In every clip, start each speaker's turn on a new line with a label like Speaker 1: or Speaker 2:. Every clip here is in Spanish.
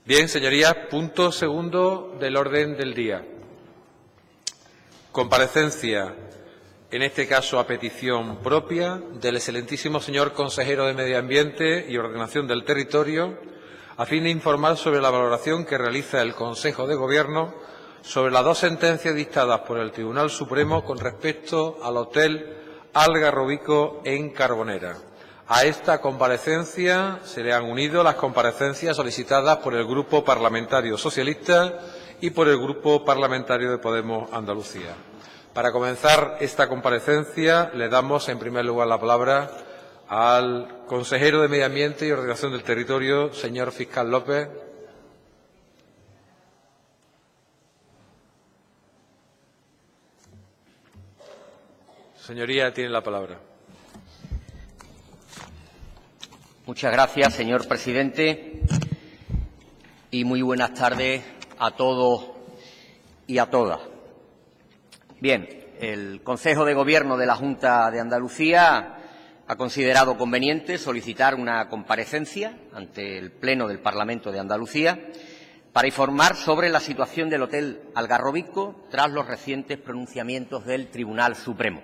Speaker 1: Bien, señorías, punto segundo del orden del día. Comparecencia, en este caso a petición propia, del excelentísimo señor consejero de Medio Ambiente y Ordenación del Territorio, a fin de informar sobre la valoración que realiza el Consejo de Gobierno sobre las dos sentencias dictadas por el Tribunal Supremo con respecto al Hotel Algarrobico en Carbonera. A esta comparecencia se le han unido las comparecencias solicitadas por el Grupo Parlamentario Socialista y por el Grupo Parlamentario de Podemos Andalucía. Para comenzar esta comparecencia, le damos en primer lugar la palabra al consejero de Medio Ambiente y Ordenación del Territorio, señor Fiscal López. Señoría, tiene la palabra.
Speaker 2: Muchas gracias, señor presidente, y muy buenas tardes a todos y a todas. Bien, el Consejo de Gobierno de la Junta de Andalucía ha considerado conveniente solicitar una comparecencia ante el Pleno del Parlamento de Andalucía para informar sobre la situación del Hotel Algarrobico tras los recientes pronunciamientos del Tribunal Supremo.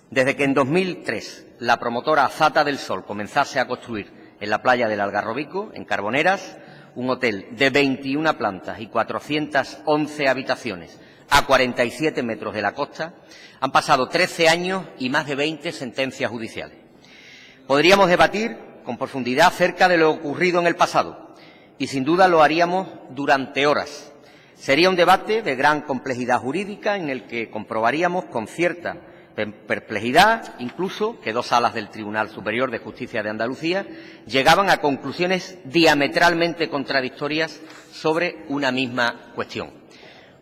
Speaker 2: Desde que en 2003 la promotora Zata del Sol comenzase a construir en la playa del Algarrobico, en Carboneras, un hotel de 21 plantas y 411 habitaciones a 47 metros de la costa, han pasado 13 años y más de 20 sentencias judiciales. Podríamos debatir con profundidad acerca de lo ocurrido en el pasado y sin duda lo haríamos durante horas. Sería un debate de gran complejidad jurídica en el que comprobaríamos con cierta perplejidad, incluso, que dos salas del Tribunal Superior de Justicia de Andalucía llegaban a conclusiones diametralmente contradictorias sobre una misma cuestión.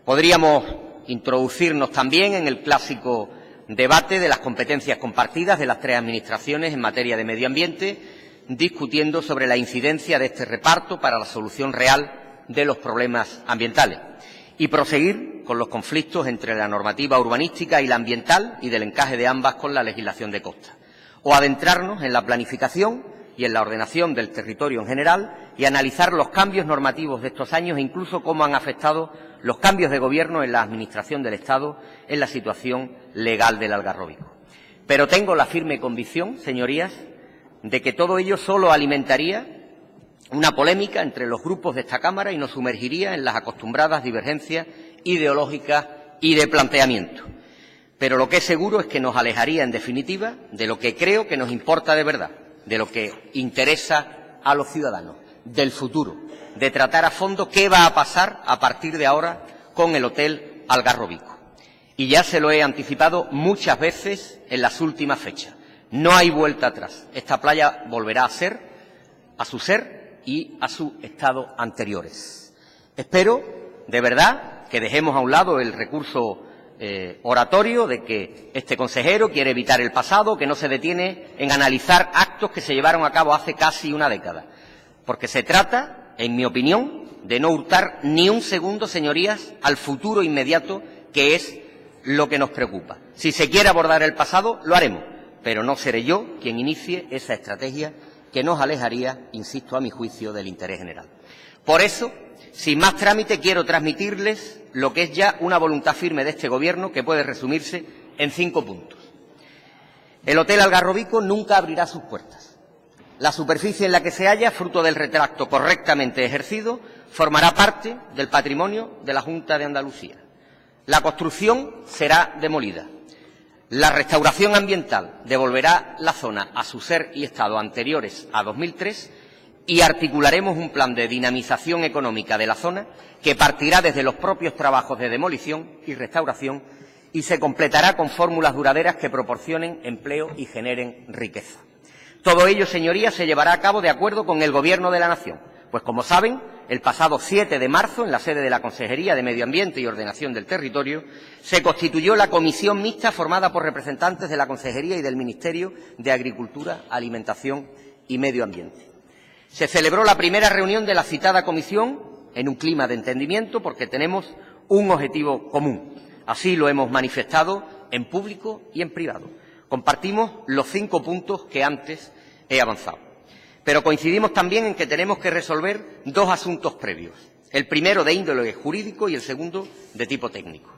Speaker 2: Podríamos introducirnos también en el clásico debate de las competencias compartidas de las tres administraciones en materia de medio ambiente, discutiendo sobre la incidencia de este reparto para la solución real de los problemas ambientales, y proseguir con los conflictos entre la normativa urbanística y la ambiental y del encaje de ambas con la legislación de costa, o adentrarnos en la planificación y en la ordenación del territorio en general y analizar los cambios normativos de estos años e incluso cómo han afectado los cambios de gobierno en la Administración del Estado en la situación legal del Algarrobico. Pero tengo la firme convicción, señorías, de que todo ello solo alimentaría una polémica entre los grupos de esta Cámara y nos sumergiría en las acostumbradas divergencias ideológicas y de planteamiento. Pero lo que es seguro es que nos alejaría, en definitiva, de lo que creo que nos importa de verdad, de lo que interesa a los ciudadanos, del futuro, de tratar a fondo qué va a pasar a partir de ahora con el Hotel Algarrobico. Y ya se lo he anticipado muchas veces en las últimas fechas. No hay vuelta atrás. Esta playa volverá a ser, a su ser y a su estado anteriores. Espero, de verdad, que dejemos a un lado el recurso oratorio de que este consejero quiere evitar el pasado, que no se detiene en analizar actos que se llevaron a cabo hace casi una década. Porque se trata, en mi opinión, de no hurtar ni un segundo, señorías, al futuro inmediato, que es lo que nos preocupa. Si se quiere abordar el pasado, lo haremos, pero no seré yo quien inicie esa estrategia que nos alejaría, insisto, a mi juicio, del interés general. Por eso, sin más trámite, quiero transmitirles lo que es ya una voluntad firme de este Gobierno que puede resumirse en 5 puntos. El Hotel Algarrobico nunca abrirá sus puertas. La superficie en la que se halla, fruto del retracto correctamente ejercido, formará parte del patrimonio de la Junta de Andalucía. La construcción será demolida. La restauración ambiental devolverá la zona a su ser y estado anteriores a 2003 y articularemos un plan de dinamización económica de la zona que partirá desde los propios trabajos de demolición y restauración y se completará con fórmulas duraderas que proporcionen empleo y generen riqueza. Todo ello, señorías, se llevará a cabo de acuerdo con el Gobierno de la Nación, pues, como saben, el pasado 7 de marzo, en la sede de la Consejería de Medio Ambiente y Ordenación del Territorio, se constituyó la comisión mixta formada por representantes de la Consejería y del Ministerio de Agricultura, Alimentación y Medio Ambiente. Se celebró la primera reunión de la citada comisión en un clima de entendimiento porque tenemos un objetivo común. Así lo hemos manifestado en público y en privado. Compartimos los 5 puntos que antes he avanzado. pero coincidimos también en que tenemos que resolver dos asuntos previos. El primero de índole jurídico y el segundo de tipo técnico.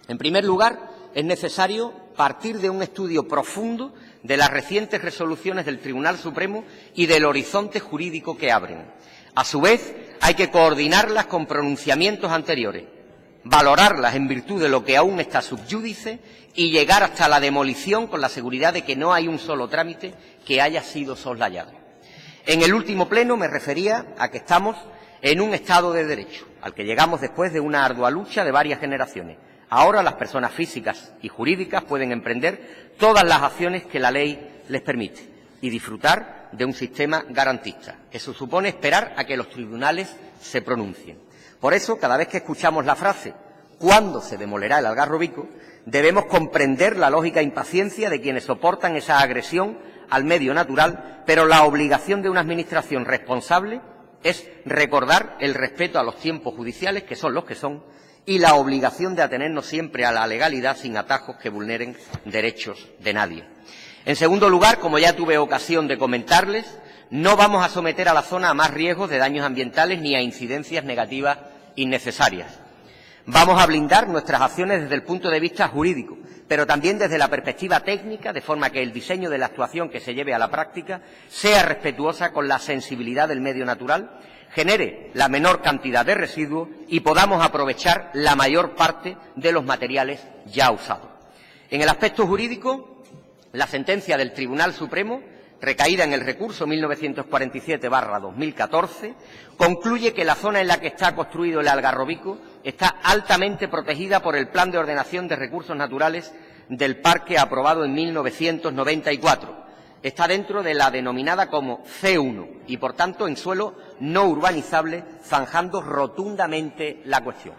Speaker 2: En primer lugar, es necesario partir de un estudio profundo de las recientes resoluciones del Tribunal Supremo y del horizonte jurídico que abren. A su vez, hay que coordinarlas con pronunciamientos anteriores, valorarlas en virtud de lo que aún está sub iudice y llegar hasta la demolición con la seguridad de que no hay un solo trámite que haya sido soslayado. En el último pleno me refería a que estamos en un Estado de Derecho, al que llegamos después de una ardua lucha de varias generaciones. Ahora las personas físicas y jurídicas pueden emprender todas las acciones que la ley les permite y disfrutar de un sistema garantista. Eso supone esperar a que los tribunales se pronuncien. Por eso, cada vez que escuchamos la frase «¿cuándo se demolerá el Algarrobico?», debemos comprender la lógica impaciencia de quienes soportan esa agresión al medio natural, pero la obligación de una administración responsable es recordar el respeto a los tiempos judiciales, que son los que son, y la obligación de atenernos siempre a la legalidad sin atajos que vulneren derechos de nadie. En segundo lugar, como ya tuve ocasión de comentarles, no vamos a someter a la zona a más riesgos de daños ambientales ni a incidencias negativas innecesarias. Vamos a blindar nuestras acciones desde el punto de vista jurídico, pero también desde la perspectiva técnica, de forma que el diseño de la actuación que se lleve a la práctica sea respetuosa con la sensibilidad del medio natural, genere la menor cantidad de residuos y podamos aprovechar la mayor parte de los materiales ya usados. En el aspecto jurídico, la sentencia del Tribunal Supremo, recaída en el recurso 1947/2014, concluye que la zona en la que está construido el Algarrobico está altamente protegida por el Plan de Ordenación de Recursos Naturales del Parque aprobado en 1994. Está dentro de la denominada como C1 y, por tanto, en suelo no urbanizable, zanjando rotundamente la cuestión.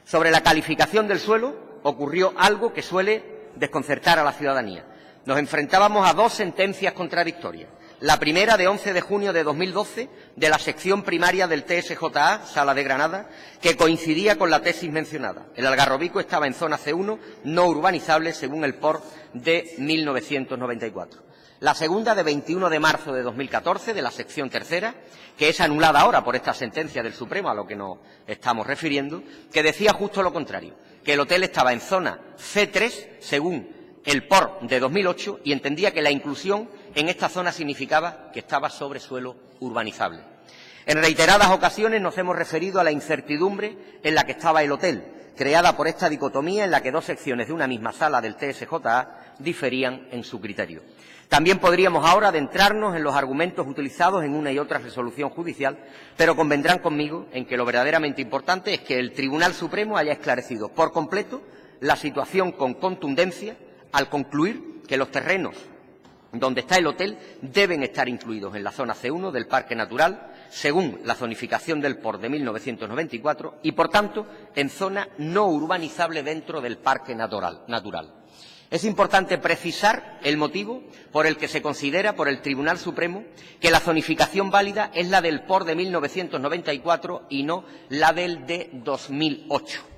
Speaker 2: Sobre la calificación del suelo ocurrió algo que suele desconcertar a la ciudadanía. Nos enfrentábamos a dos sentencias contradictorias. La primera, de 11 de junio de 2012, de la sección primaria del TSJA, Sala de Granada, que coincidía con la tesis mencionada. El Algarrobico estaba en zona C1 no urbanizable según el POR de 1994. La segunda, de 21 de marzo de 2014, de la sección tercera, que es anulada ahora por esta sentencia del Supremo, a lo que nos estamos refiriendo, que decía justo lo contrario, que el hotel estaba en zona C3 según el POR de 2008 y entendía que la inclusión en esta zona significaba que estaba sobre suelo urbanizable. En reiteradas ocasiones nos hemos referido a la incertidumbre en la que estaba el hotel, creada por esta dicotomía en la que dos secciones de una misma sala del TSJA diferían en su criterio. También podríamos ahora adentrarnos en los argumentos utilizados en una y otra resolución judicial, pero convendrán conmigo en que lo verdaderamente importante es que el Tribunal Supremo haya esclarecido por completo la situación con contundencia al concluir que los terrenos donde está el hotel deben estar incluidos en la zona C1 del Parque Natural, según la zonificación del POR de 1994, y, por tanto, en zona no urbanizable dentro del Parque Natural. Es importante precisar el motivo por el que se considera por el Tribunal Supremo que la zonificación válida es la del POR de 1994 y no la del de 2008.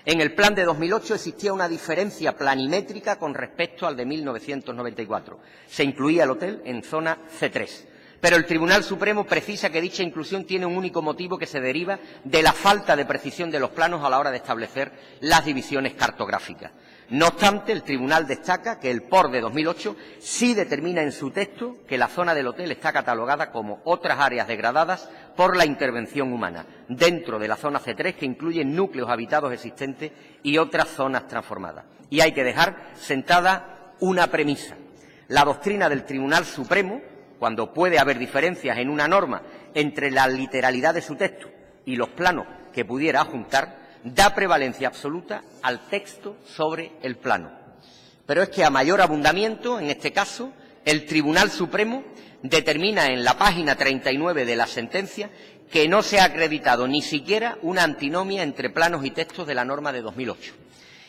Speaker 2: En el plan de 2008 existía una diferencia planimétrica con respecto al de 1994. Se incluía el hotel en zona C3. Pero el Tribunal Supremo precisa que dicha inclusión tiene un único motivo que se deriva de la falta de precisión de los planos a la hora de establecer las divisiones cartográficas. No obstante, el Tribunal destaca que el POR de 2008 sí determina en su texto que la zona del hotel está catalogada como otras áreas degradadas por la intervención humana, dentro de la zona C3, que incluye núcleos habitados existentes y otras zonas transformadas. Y hay que dejar sentada una premisa. La doctrina del Tribunal Supremo, cuando puede haber diferencias en una norma entre la literalidad de su texto y los planos que pudiera adjuntar, da prevalencia absoluta al texto sobre el plano. Pero es que a mayor abundamiento, en este caso, el Tribunal Supremo determina en la página 39 de la sentencia que no se ha acreditado ni siquiera una antinomia entre planos y textos de la norma de 2008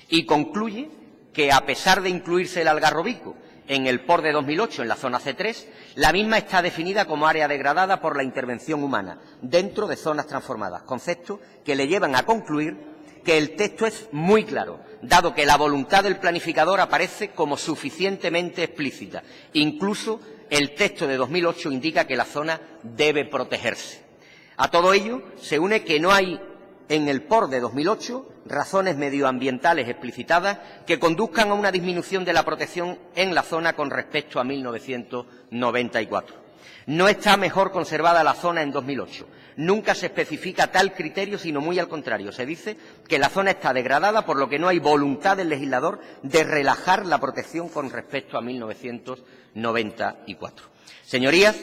Speaker 2: y concluye que, a pesar de incluirse el Algarrobico en el POR de 2008 en la zona C3, la misma está definida como área degradada por la intervención humana dentro de zonas transformadas, conceptos que le llevan a concluir que el texto es muy claro, dado que la voluntad del planificador aparece como suficientemente explícita, incluso el texto de 2008 indica que la zona debe protegerse. A todo ello se une que no hay en el POR de 2008 razones medioambientales explicitadas que conduzcan a una disminución de la protección en la zona con respecto a 1994. No está mejor conservada la zona en 2008. Nunca se especifica tal criterio, sino muy al contrario. Se dice que la zona está degradada, por lo que no hay voluntad del legislador de relajar la protección con respecto a 1994. Señorías,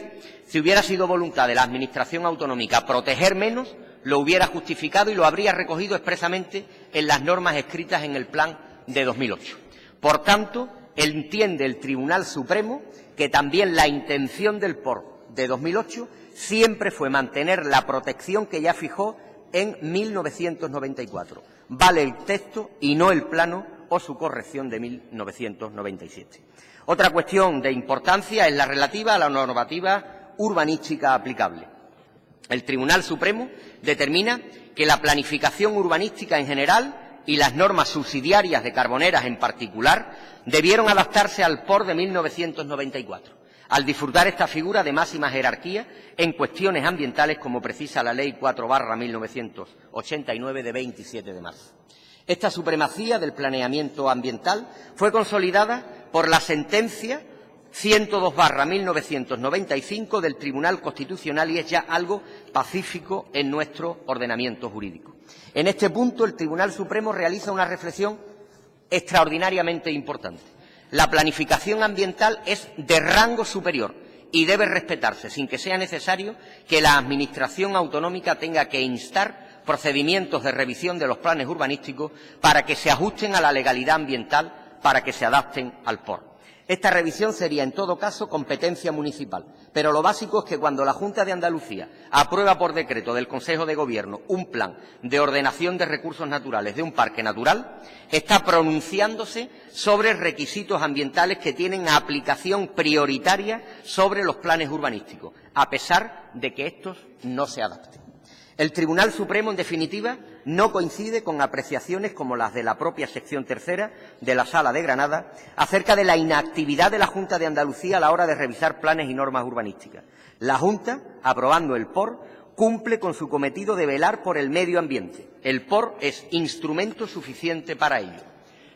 Speaker 2: si hubiera sido voluntad de la Administración autonómica proteger menos, lo hubiera justificado y lo habría recogido expresamente en las normas escritas en el plan de 2008. Por tanto, entiende el Tribunal Supremo que también la intención del POR de 2008 siempre fue mantener la protección que ya fijó en 1994. Vale el texto y no el plano o su corrección de 1997. Otra cuestión de importancia es la relativa a la normativa urbanística aplicable. El Tribunal Supremo determina que la planificación urbanística en general y las normas subsidiarias de Carboneras en particular debieron adaptarse al POR de 1994, al disfrutar esta figura de máxima jerarquía en cuestiones ambientales, como precisa la Ley 4/1989 de 27 de marzo. Esta supremacía del planeamiento ambiental fue consolidada por la sentencia 102/1995 del Tribunal Constitucional y es ya algo pacífico en nuestro ordenamiento jurídico. En este punto, el Tribunal Supremo realiza una reflexión extraordinariamente importante. La planificación ambiental es de rango superior y debe respetarse, sin que sea necesario que la Administración autonómica tenga que instar procedimientos de revisión de los planes urbanísticos para que se ajusten a la legalidad ambiental, para que se adapten al POR. Esta revisión sería, en todo caso, competencia municipal, pero lo básico es que cuando la Junta de Andalucía aprueba por decreto del Consejo de Gobierno un plan de ordenación de recursos naturales de un parque natural, está pronunciándose sobre requisitos ambientales que tienen aplicación prioritaria sobre los planes urbanísticos, a pesar de que estos no se adapten. El Tribunal Supremo, en definitiva, no coincide con apreciaciones como las de la propia sección tercera de la Sala de Granada acerca de la inactividad de la Junta de Andalucía a la hora de revisar planes y normas urbanísticas. La Junta, aprobando el POR, cumple con su cometido de velar por el medio ambiente. El POR es instrumento suficiente para ello.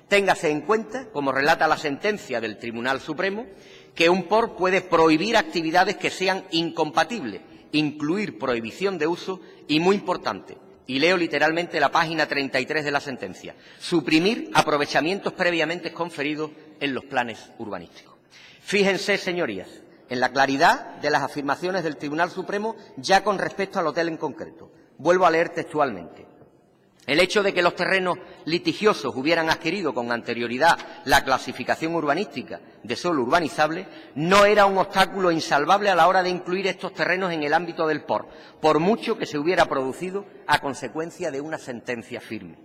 Speaker 2: Téngase en cuenta, como relata la sentencia del Tribunal Supremo, que un POR puede prohibir actividades que sean incompatibles, incluir prohibición de uso y, muy importante, y leo literalmente la página 33 de la sentencia, suprimir aprovechamientos previamente conferidos en los planes urbanísticos. Fíjense, señorías, en la claridad de las afirmaciones del Tribunal Supremo ya con respecto al hotel en concreto. Vuelvo a leer textualmente. El hecho de que los terrenos litigiosos hubieran adquirido con anterioridad la clasificación urbanística de suelo urbanizable no era un obstáculo insalvable a la hora de incluir estos terrenos en el ámbito del POR, por mucho que se hubiera producido a consecuencia de una sentencia firme.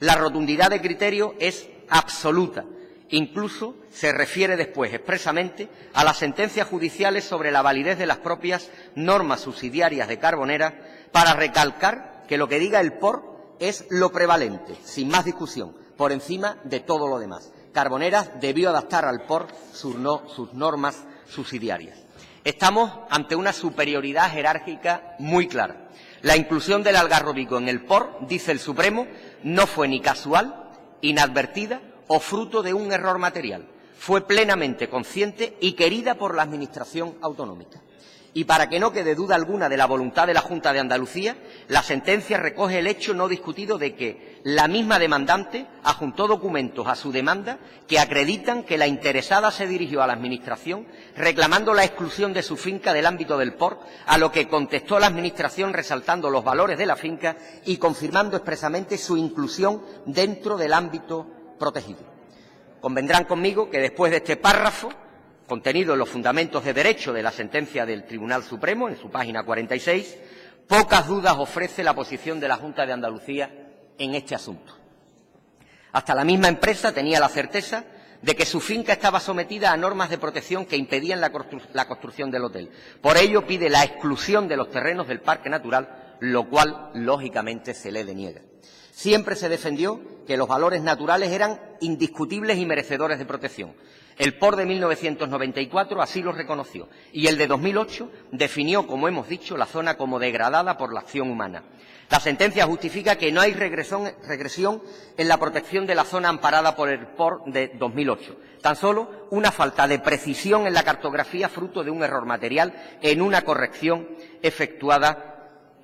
Speaker 2: La rotundidad de criterio es absoluta. Incluso se refiere después expresamente a las sentencias judiciales sobre la validez de las propias normas subsidiarias de Carboneras para recalcar que lo que diga el POR es lo prevalente, sin más discusión, por encima de todo lo demás. Carboneras debió adaptar al POR sus normas subsidiarias. Estamos ante una superioridad jerárquica muy clara. La inclusión del Algarrobico en el POR, dice el Supremo, no fue ni casual, inadvertida o fruto de un error material. Fue plenamente consciente y querida por la Administración autonómica. Y para que no quede duda alguna de la voluntad de la Junta de Andalucía, la sentencia recoge el hecho no discutido de que la misma demandante adjuntó documentos a su demanda que acreditan que la interesada se dirigió a la Administración reclamando la exclusión de su finca del ámbito del POR, a lo que contestó la Administración resaltando los valores de la finca y confirmando expresamente su inclusión dentro del ámbito protegido. Convendrán conmigo que después de este párrafo, contenido en los fundamentos de derecho de la sentencia del Tribunal Supremo, en su página 46, pocas dudas ofrece la posición de la Junta de Andalucía en este asunto. Hasta la misma empresa tenía la certeza de que su finca estaba sometida a normas de protección que impedían la construcción del hotel. Por ello pide la exclusión de los terrenos del Parque Natural, lo cual, lógicamente, se le deniega. Siempre se defendió que los valores naturales eran indiscutibles y merecedores de protección. El POR de 1994 así lo reconoció y el de 2008 definió, como hemos dicho, la zona como degradada por la acción humana. La sentencia justifica que no hay regresión en la protección de la zona amparada por el POR de 2008, tan solo una falta de precisión en la cartografía fruto de un error material en una corrección efectuada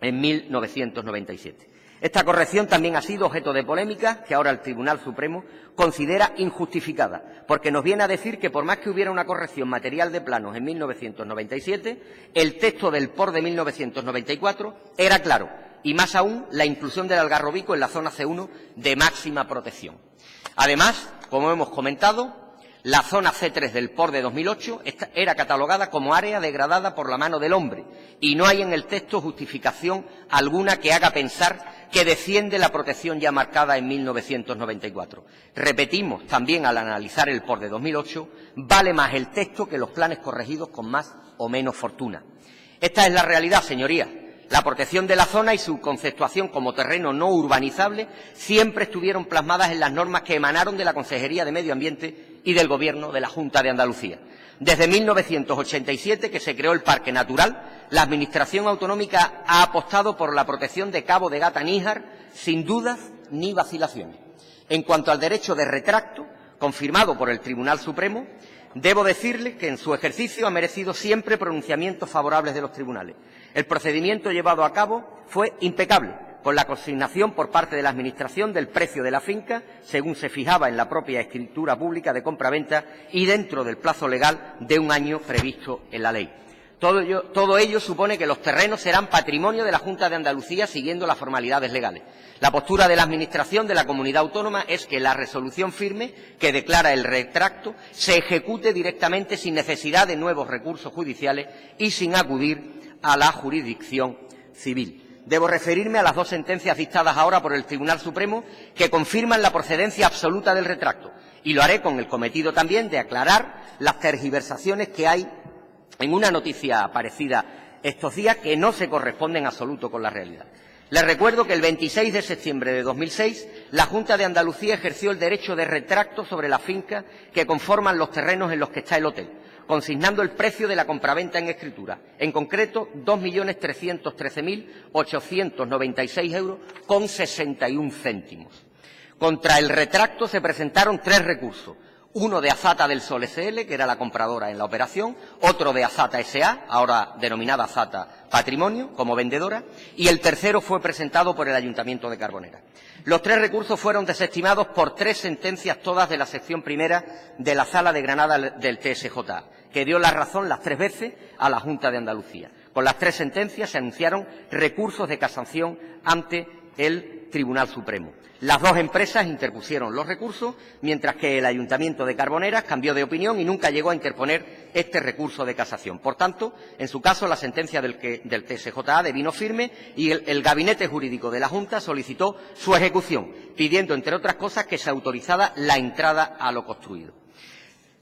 Speaker 2: en 1997. Esta corrección también ha sido objeto de polémica que ahora el Tribunal Supremo considera injustificada, porque nos viene a decir que por más que hubiera una corrección material de planos en 1997, el texto del POR de 1994 era claro, y más aún la inclusión del Algarrobico en la zona C1 de máxima protección. Además, como hemos comentado, la zona C3 del POR de 2008 era catalogada como área degradada por la mano del hombre y no hay en el texto justificación alguna que haga pensar que defiende la protección ya marcada en 1994. Repetimos, también al analizar el POR de 2008, vale más el texto que los planes corregidos con más o menos fortuna. Esta es la realidad, señorías. La protección de la zona y su conceptuación como terreno no urbanizable siempre estuvieron plasmadas en las normas que emanaron de la Consejería de Medio Ambiente y del Gobierno de la Junta de Andalucía. Desde 1987, que se creó el Parque Natural, la Administración autonómica ha apostado por la protección de Cabo de Gata-Níjar sin dudas ni vacilaciones. En cuanto al derecho de retracto, confirmado por el Tribunal Supremo, debo decirles que en su ejercicio ha merecido siempre pronunciamientos favorables de los tribunales. El procedimiento llevado a cabo fue impecable, con la consignación por parte de la Administración del precio de la finca, según se fijaba en la propia escritura pública de compraventa y dentro del plazo legal de un año previsto en la ley. Todo ello supone que los terrenos serán patrimonio de la Junta de Andalucía siguiendo las formalidades legales. La postura de la Administración de la Comunidad Autónoma es que la resolución firme que declara el retracto se ejecute directamente sin necesidad de nuevos recursos judiciales y sin acudir a la jurisdicción civil. Debo referirme a las dos sentencias dictadas ahora por el Tribunal Supremo que confirman la procedencia absoluta del retracto y lo haré con el cometido también de aclarar las tergiversaciones que hay en una noticia aparecida estos días que no se corresponde en absoluto con la realidad. Les recuerdo que el 26 de septiembre de 2006 la Junta de Andalucía ejerció el derecho de retracto sobre las fincas que conforman los terrenos en los que está el hotel, consignando el precio de la compraventa en escritura, en concreto 2.313.896 euros con 61 céntimos. Contra el retracto se presentaron 3 recursos. Uno de Azata del Sol SL, que era la compradora en la operación, otro de Azata S.A., ahora denominada Azata Patrimonio, como vendedora, y el tercero fue presentado por el Ayuntamiento de Carbonera. Los 3 recursos fueron desestimados por 3 sentencias, todas de la sección primera de la Sala de Granada del TSJA, que dio la razón las 3 veces a la Junta de Andalucía. Con las 3 sentencias se anunciaron recursos de casación ante el Tribunal Supremo. Las 2 empresas interpusieron los recursos, mientras que el Ayuntamiento de Carboneras cambió de opinión y nunca llegó a interponer este recurso de casación. Por tanto, en su caso, la sentencia del TSJA devino firme y el Gabinete Jurídico de la Junta solicitó su ejecución, pidiendo, entre otras cosas, que se autorizara la entrada a lo construido.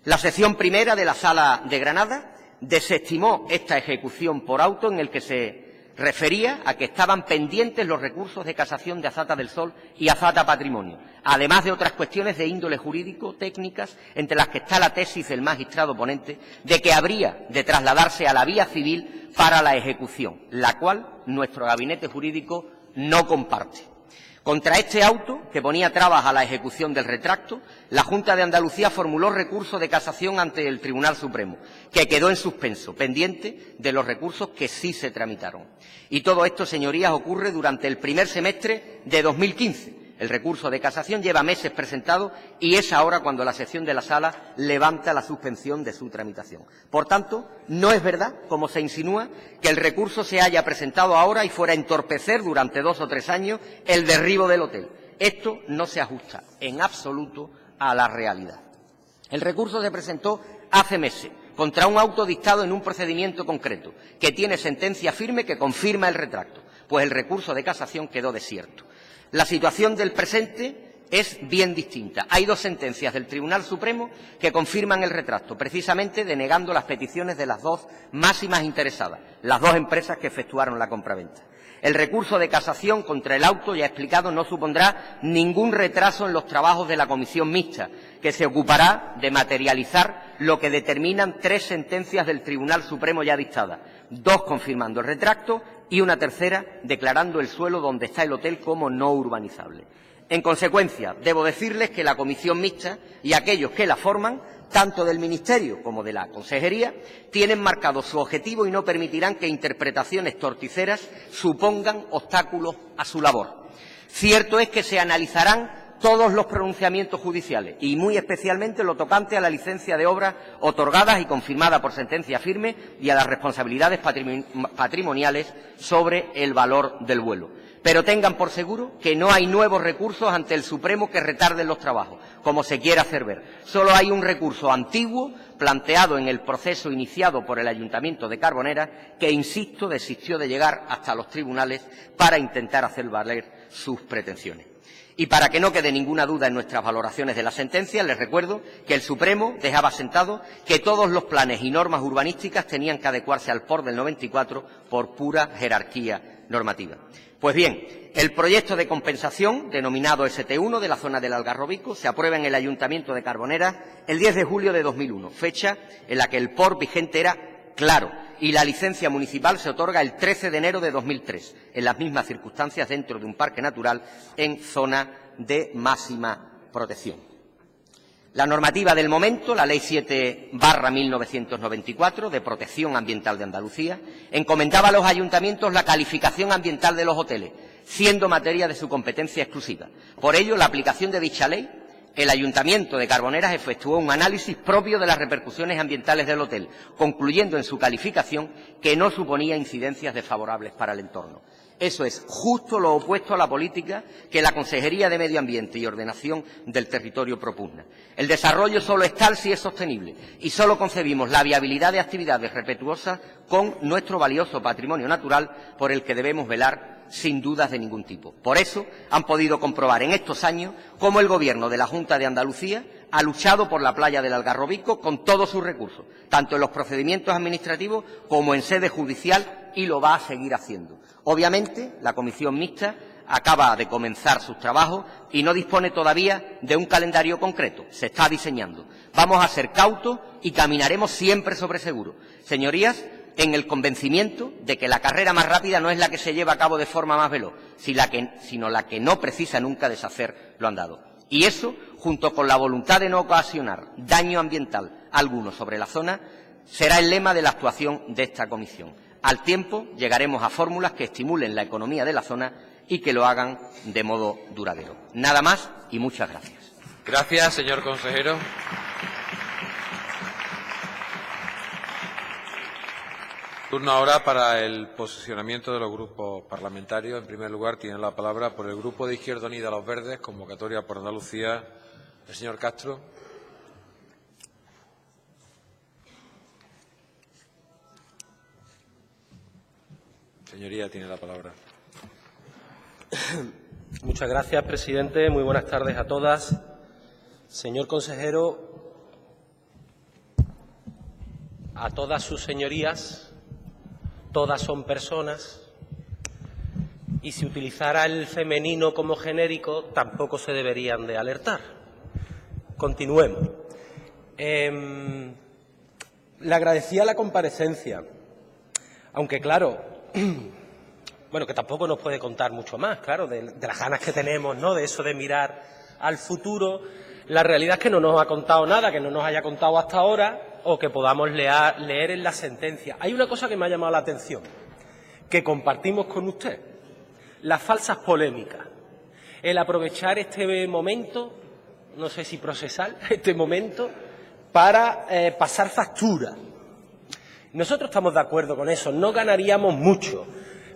Speaker 2: La sección primera de la Sala de Granada desestimó esta ejecución por auto en el que se refería a que estaban pendientes los recursos de casación de Azata del Sol y Azata Patrimonio, además de otras cuestiones de índole jurídico, técnicas, entre las que está la tesis del magistrado ponente de que habría de trasladarse a la vía civil para la ejecución, la cual nuestro gabinete jurídico no comparte. Contra este auto, que ponía trabas a la ejecución del retracto, la Junta de Andalucía formuló recurso de casación ante el Tribunal Supremo, que quedó en suspenso, pendiente de los recursos que sí se tramitaron. Y todo esto, señorías, ocurre durante el primer semestre de 2015. El recurso de casación lleva meses presentado y es ahora cuando la sección de la Sala levanta la suspensión de su tramitación. Por tanto, no es verdad, como se insinúa, que el recurso se haya presentado ahora y fuera a entorpecer durante 2 o 3 años el derribo del hotel. Esto no se ajusta en absoluto a la realidad. El recurso se presentó hace meses contra un auto dictado en un procedimiento concreto que tiene sentencia firme que confirma el retracto, pues el recurso de casación quedó desierto. La situación del presente es bien distinta. Hay dos sentencias del Tribunal Supremo que confirman el retracto, precisamente denegando las peticiones de las dos máximas interesadas, las dos empresas que efectuaron la compraventa. El recurso de casación contra el auto, ya explicado, no supondrá ningún retraso en los trabajos de la comisión mixta, que se ocupará de materializar lo que determinan 3 sentencias del Tribunal Supremo ya dictadas, 2 confirmando el retracto y una tercera declarando el suelo donde está el hotel como no urbanizable. En consecuencia, debo decirles que la comisión mixta y aquellos que la forman, tanto del Ministerio como de la Consejería, tienen marcado su objetivo y no permitirán que interpretaciones torticeras supongan obstáculos a su labor. Cierto es que se analizarán todos los pronunciamientos judiciales y muy especialmente lo tocante a la licencia de obra otorgadas y confirmada por sentencia firme y a las responsabilidades patrimoniales sobre el valor del vuelo. Pero tengan por seguro que no hay nuevos recursos ante el Supremo que retarden los trabajos, como se quiere hacer ver. Solo hay un recurso antiguo planteado en el proceso iniciado por el Ayuntamiento de Carbonera que, insisto, desistió de llegar hasta los tribunales para intentar hacer valer sus pretensiones. Y para que no quede ninguna duda en nuestras valoraciones de la sentencia, les recuerdo que el Supremo dejaba sentado que todos los planes y normas urbanísticas tenían que adecuarse al POR del 94 por pura jerarquía normativa. Pues bien, el proyecto de compensación, denominado ST1, de la zona del Algarrobico, se aprueba en el Ayuntamiento de Carbonera el 10 de julio de 2001, fecha en la que el POR vigente era claro y la licencia municipal se otorga el 13 de enero de 2003, en las mismas circunstancias dentro de un parque natural en zona de máxima protección. La normativa del momento, la Ley 7/1994 de Protección Ambiental de Andalucía, encomendaba a los ayuntamientos la calificación ambiental de los hoteles, siendo materia de su competencia exclusiva. Por ello, la aplicación de dicha ley, el Ayuntamiento de Carboneras efectuó un análisis propio de las repercusiones ambientales del hotel, concluyendo en su calificación que no suponía incidencias desfavorables para el entorno. Eso es justo lo opuesto a la política que la Consejería de Medio Ambiente y Ordenación del Territorio propugna. El desarrollo solo es tal si es sostenible y solo concebimos la viabilidad de actividades respetuosas con nuestro valioso patrimonio natural por el que debemos velar sin dudas de ningún tipo. Por eso han podido comprobar en estos años cómo el Gobierno de la Junta de Andalucía ha luchado por la playa del Algarrobico con todos sus recursos, tanto en los procedimientos administrativos como en sede judicial, y lo va a seguir haciendo. Obviamente, la comisión mixta acaba de comenzar sus trabajos y no dispone todavía de un calendario concreto. Se está diseñando. Vamos a ser cautos y caminaremos siempre sobre seguro. Señorías, en el convencimiento de que la carrera más rápida no es la que se lleva a cabo de forma más veloz, sino la que no precisa nunca deshacer lo andado. Y eso, junto con la voluntad de no ocasionar daño ambiental alguno sobre la zona, será el lema de la actuación de esta comisión. Al tiempo llegaremos a fórmulas que estimulen la economía de la zona y que lo hagan de modo duradero. Nada más y muchas gracias.
Speaker 1: Gracias, señor consejero. Turno ahora para el posicionamiento de los grupos parlamentarios. En primer lugar, tiene la palabra por el Grupo de Izquierda Unida Los Verdes, convocatoria por Andalucía, el señor Castro. Señoría, tiene la palabra.
Speaker 3: Muchas gracias, presidente. Muy buenas tardes a todas. Señor consejero, a todas sus señorías, todas son personas, y si utilizara el femenino como genérico, tampoco se deberían de alertar. Continuemos. Le agradecía la comparecencia, aunque claro, bueno, que tampoco nos puede contar mucho más, claro, de las ganas que tenemos, ¿no?, de eso de mirar al futuro. La realidad es que no nos ha contado nada, que no nos haya contado hasta ahora o que podamos leer en la sentencia. Hay una cosa que me ha llamado la atención, que compartimos con usted: las falsas polémicas, el aprovechar este momento, no sé si procesal, este momento, para pasar factura. Nosotros estamos de acuerdo con eso, no ganaríamos mucho,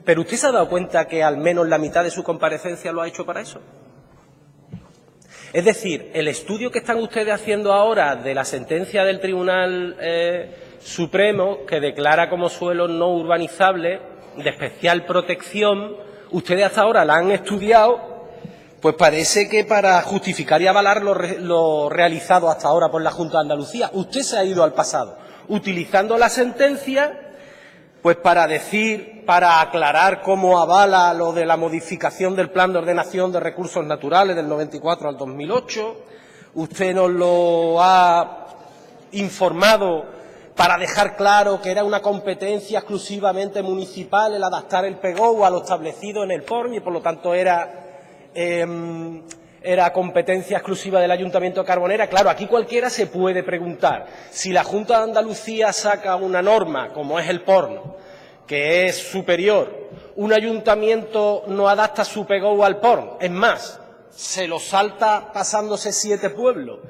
Speaker 3: pero ¿usted se ha dado cuenta que al menos la mitad de su comparecencia lo ha hecho para eso? Es decir, el estudio que están ustedes haciendo ahora de la sentencia del Tribunal Supremo, que declara como suelo no urbanizable de especial protección, ustedes hasta ahora la han estudiado Pues parece que para justificar y avalar lo realizado hasta ahora por la Junta de Andalucía, usted se ha ido al pasado, utilizando la sentencia pues para decir, para aclarar cómo avala lo de la modificación del Plan de Ordenación de Recursos Naturales del 94 al 2008. Usted nos lo ha informado para dejar claro que era una competencia exclusivamente municipal el adaptar el PGO a lo establecido en el PORN y, por lo tanto, era competencia exclusiva del Ayuntamiento de Carbonera. Claro, aquí cualquiera se puede preguntar, si la Junta de Andalucía saca una norma, como es el PORN, que es superior, un ayuntamiento no adapta su PGO al PORN, es más, se lo salta pasándose 7 pueblos,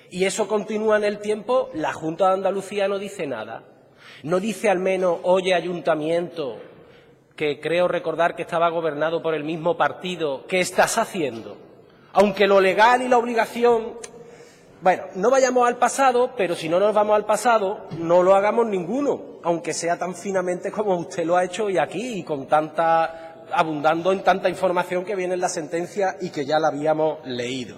Speaker 3: y eso continúa en el tiempo, la Junta de Andalucía no dice nada. No dice al menos, oye, ayuntamiento, que creo recordar que estaba gobernado por el mismo partido, ¿qué estás haciendo? Aunque lo legal y la obligación, bueno, no vayamos al pasado, pero si no nos vamos al pasado, no lo hagamos ninguno, aunque sea tan finamente como usted lo ha hecho hoy aquí y con abundando en tanta información que viene en la sentencia y que ya la habíamos leído.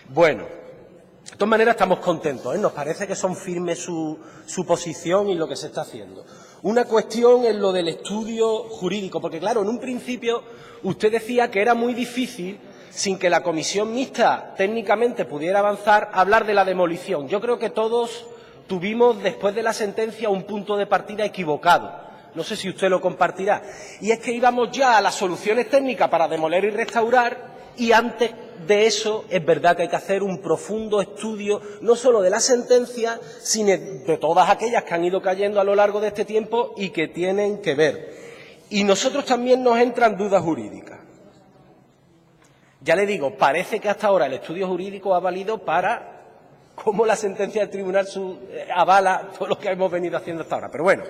Speaker 3: Bueno, de todas maneras estamos contentos, ¿eh? Nos parece que son firmes su posición y lo que se está haciendo. Una cuestión es lo del estudio jurídico, porque claro, en un principio usted decía que era muy difícil, sin que la comisión mixta técnicamente pudiera avanzar, hablar de la demolición. Yo creo que todos tuvimos, después de la sentencia, un punto de partida equivocado. No sé si usted lo compartirá. Y es que íbamos ya a las soluciones técnicas para demoler y restaurar, y antes de eso es verdad que hay que hacer un profundo estudio, no solo de la sentencia, sino de todas aquellas que han ido cayendo a lo largo de este tiempo y que tienen que ver. Y nosotros también nos entran dudas jurídicas. Ya le digo, parece que hasta ahora el estudio jurídico ha valido para cómo la sentencia del tribunal avala todo lo que hemos venido haciendo hasta ahora. Pero bueno,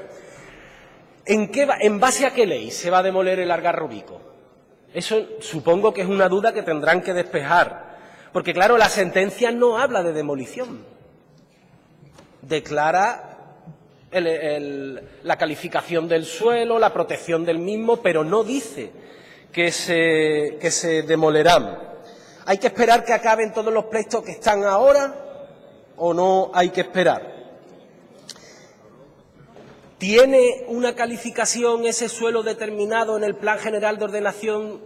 Speaker 3: ¿en base a qué ley se va a demoler el Algarrobico? Eso supongo que es una duda que tendrán que despejar. Porque claro, la sentencia no habla de demolición. Declara la calificación del suelo, la protección del mismo, pero no dice que se demolerán. ¿Hay que esperar que acaben todos los pleitos que están ahora o no hay que esperar? ¿Tiene una calificación ese suelo determinado en el Plan General de Ordenación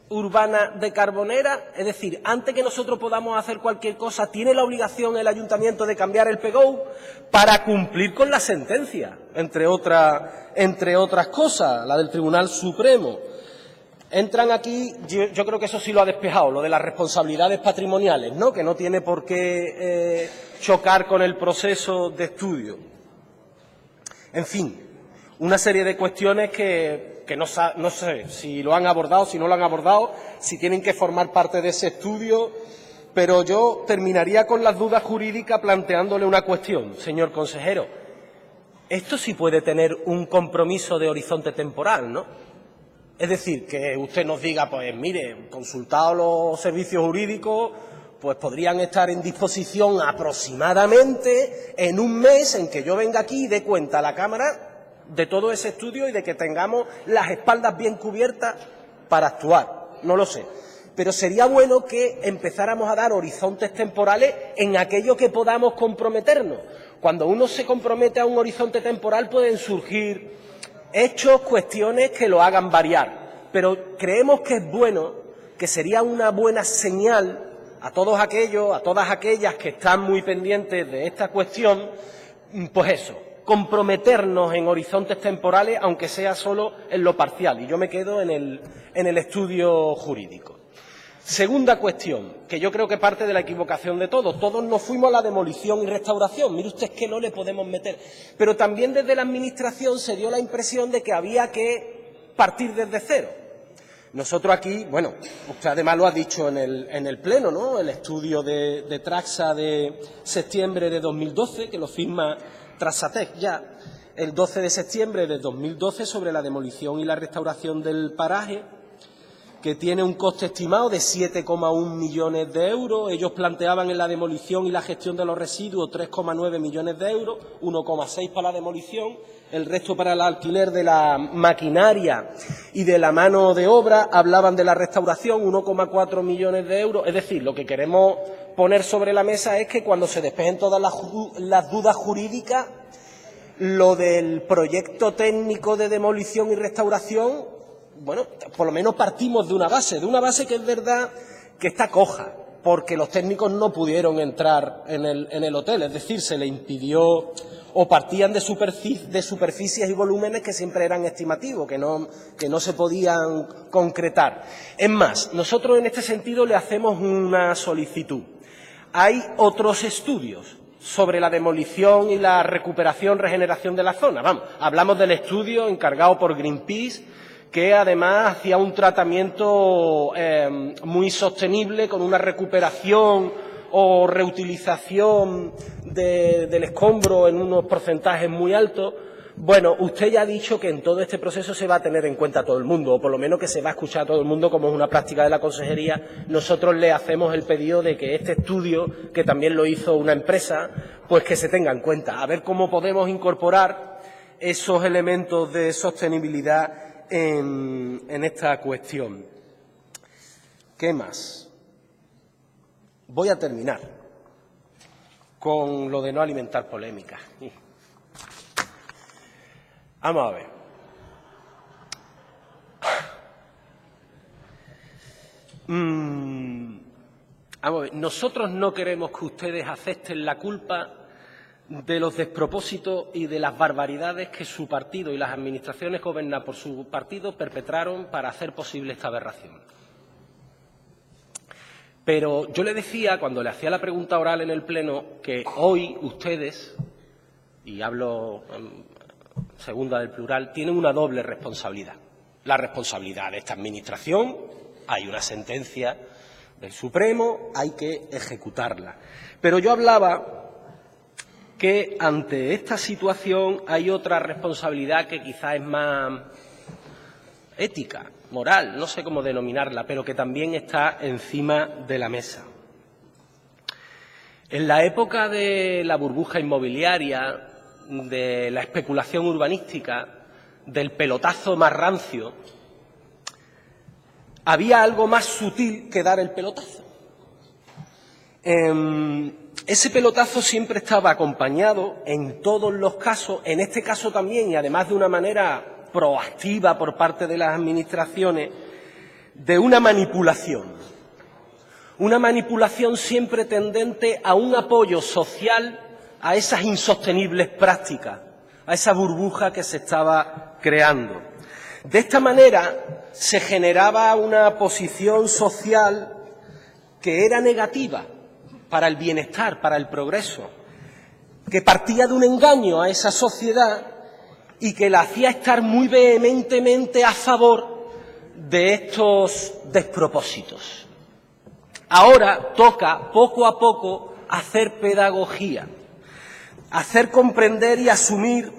Speaker 3: Urbana de Carbonera? Es decir, antes que nosotros podamos hacer cualquier cosa, ¿tiene la obligación el Ayuntamiento de cambiar el PGO para cumplir con la sentencia, entre otras cosas, la del Tribunal Supremo? Entran aquí, yo creo que eso sí lo ha despejado, lo de las responsabilidades patrimoniales, ¿no? Que no tiene por qué chocar con el proceso de estudio. En fin, una serie de cuestiones que no sé si lo han abordado, si no lo han abordado, si tienen que formar parte de ese estudio, pero yo terminaría con las dudas jurídicas planteándole una cuestión, señor consejero. Esto sí puede tener un compromiso de horizonte temporal, ¿no? Es decir, que usted nos diga, pues mire, consultados los servicios jurídicos, pues podrían estar en disposición aproximadamente en un mes en que yo venga aquí y dé cuenta a la Cámara de todo ese estudio y de que tengamos las espaldas bien cubiertas para actuar. No lo sé. Pero sería bueno que empezáramos a dar horizontes temporales en aquello que podamos comprometernos. Cuando uno se compromete a un horizonte temporal pueden surgir hechos, cuestiones que lo hagan variar. Pero creemos que es bueno, que sería una buena señal a todos aquellos, a todas aquellas que están muy pendientes de esta cuestión, pues eso, comprometernos en horizontes temporales, aunque sea solo en lo parcial. Y yo me quedo en el estudio jurídico. Segunda cuestión, que yo creo que parte de la equivocación de todos. Todos nos fuimos a la demolición y restauración. Mire usted, es que no le podemos meter. Pero también desde la Administración se dio la impresión de que había que partir desde cero. Nosotros aquí, bueno, usted además lo ha dicho en el Pleno, ¿no? El estudio de Traxa de septiembre de 2012, que lo firma Traxatec ya, el 12 de septiembre de 2012 sobre la demolición y la restauración del paraje, que tiene un coste estimado de 7,1 millones de euros. Ellos planteaban en la demolición y la gestión de los residuos 3,9 millones de euros, 1,6 para la demolición, el resto para el alquiler de la maquinaria y de la mano de obra. Hablaban de la restauración, 1,4 millones de euros. Es decir, lo que queremos poner sobre la mesa es que cuando se despejen todas las dudas jurídicas, lo del proyecto técnico de demolición y restauración, bueno, por lo menos partimos de una base que es verdad que está coja, porque los técnicos no pudieron entrar en el hotel, es decir, se le impidió, o partían de superficies y volúmenes que siempre eran estimativos, que no se podían concretar. Es más, nosotros en este sentido le hacemos una solicitud. Hay otros estudios sobre la demolición y la recuperación, regeneración de la zona. Vamos, hablamos del estudio encargado por Greenpeace, que además hacía un tratamiento muy sostenible con una recuperación o reutilización del escombro en unos porcentajes muy altos. Bueno, usted ya ha dicho que en todo este proceso se va a tener en cuenta a todo el mundo, o por lo menos que se va a escuchar a todo el mundo, como es una práctica de la Consejería. Nosotros le hacemos el pedido de que este estudio, que también lo hizo una empresa, pues que se tenga en cuenta. A ver cómo podemos incorporar esos elementos de sostenibilidad en esta cuestión. ¿Qué más? Voy a terminar con lo de no alimentar polémicas. Vamos a ver. Vamos a ver. Nosotros no queremos que ustedes acepten la culpa de los despropósitos y de las barbaridades que su partido y las administraciones gobernadas por su partido perpetraron para hacer posible esta aberración. Pero yo le decía, cuando le hacía la pregunta oral en el Pleno, que hoy ustedes, y hablo segunda del plural, tienen una doble responsabilidad. La responsabilidad de esta Administración, hay una sentencia del Supremo, hay que ejecutarla. Pero yo hablaba que ante esta situación hay otra responsabilidad que quizá es más ética, moral, no sé cómo denominarla, pero que también está encima de la mesa. En la época de la burbuja inmobiliaria, de la especulación urbanística, del pelotazo más rancio, había algo más sutil que dar el pelotazo. Ese pelotazo siempre estaba acompañado, en todos los casos, en este caso también, y además de una manera proactiva por parte de las administraciones, de una manipulación siempre tendente a un apoyo social a esas insostenibles prácticas, a esa burbuja que se estaba creando. De esta manera se generaba una posición social que era negativa para el bienestar, para el progreso, que partía de un engaño a esa sociedad y que la hacía estar muy vehementemente a favor de estos despropósitos. Ahora toca, poco a poco, hacer pedagogía, hacer comprender y asumir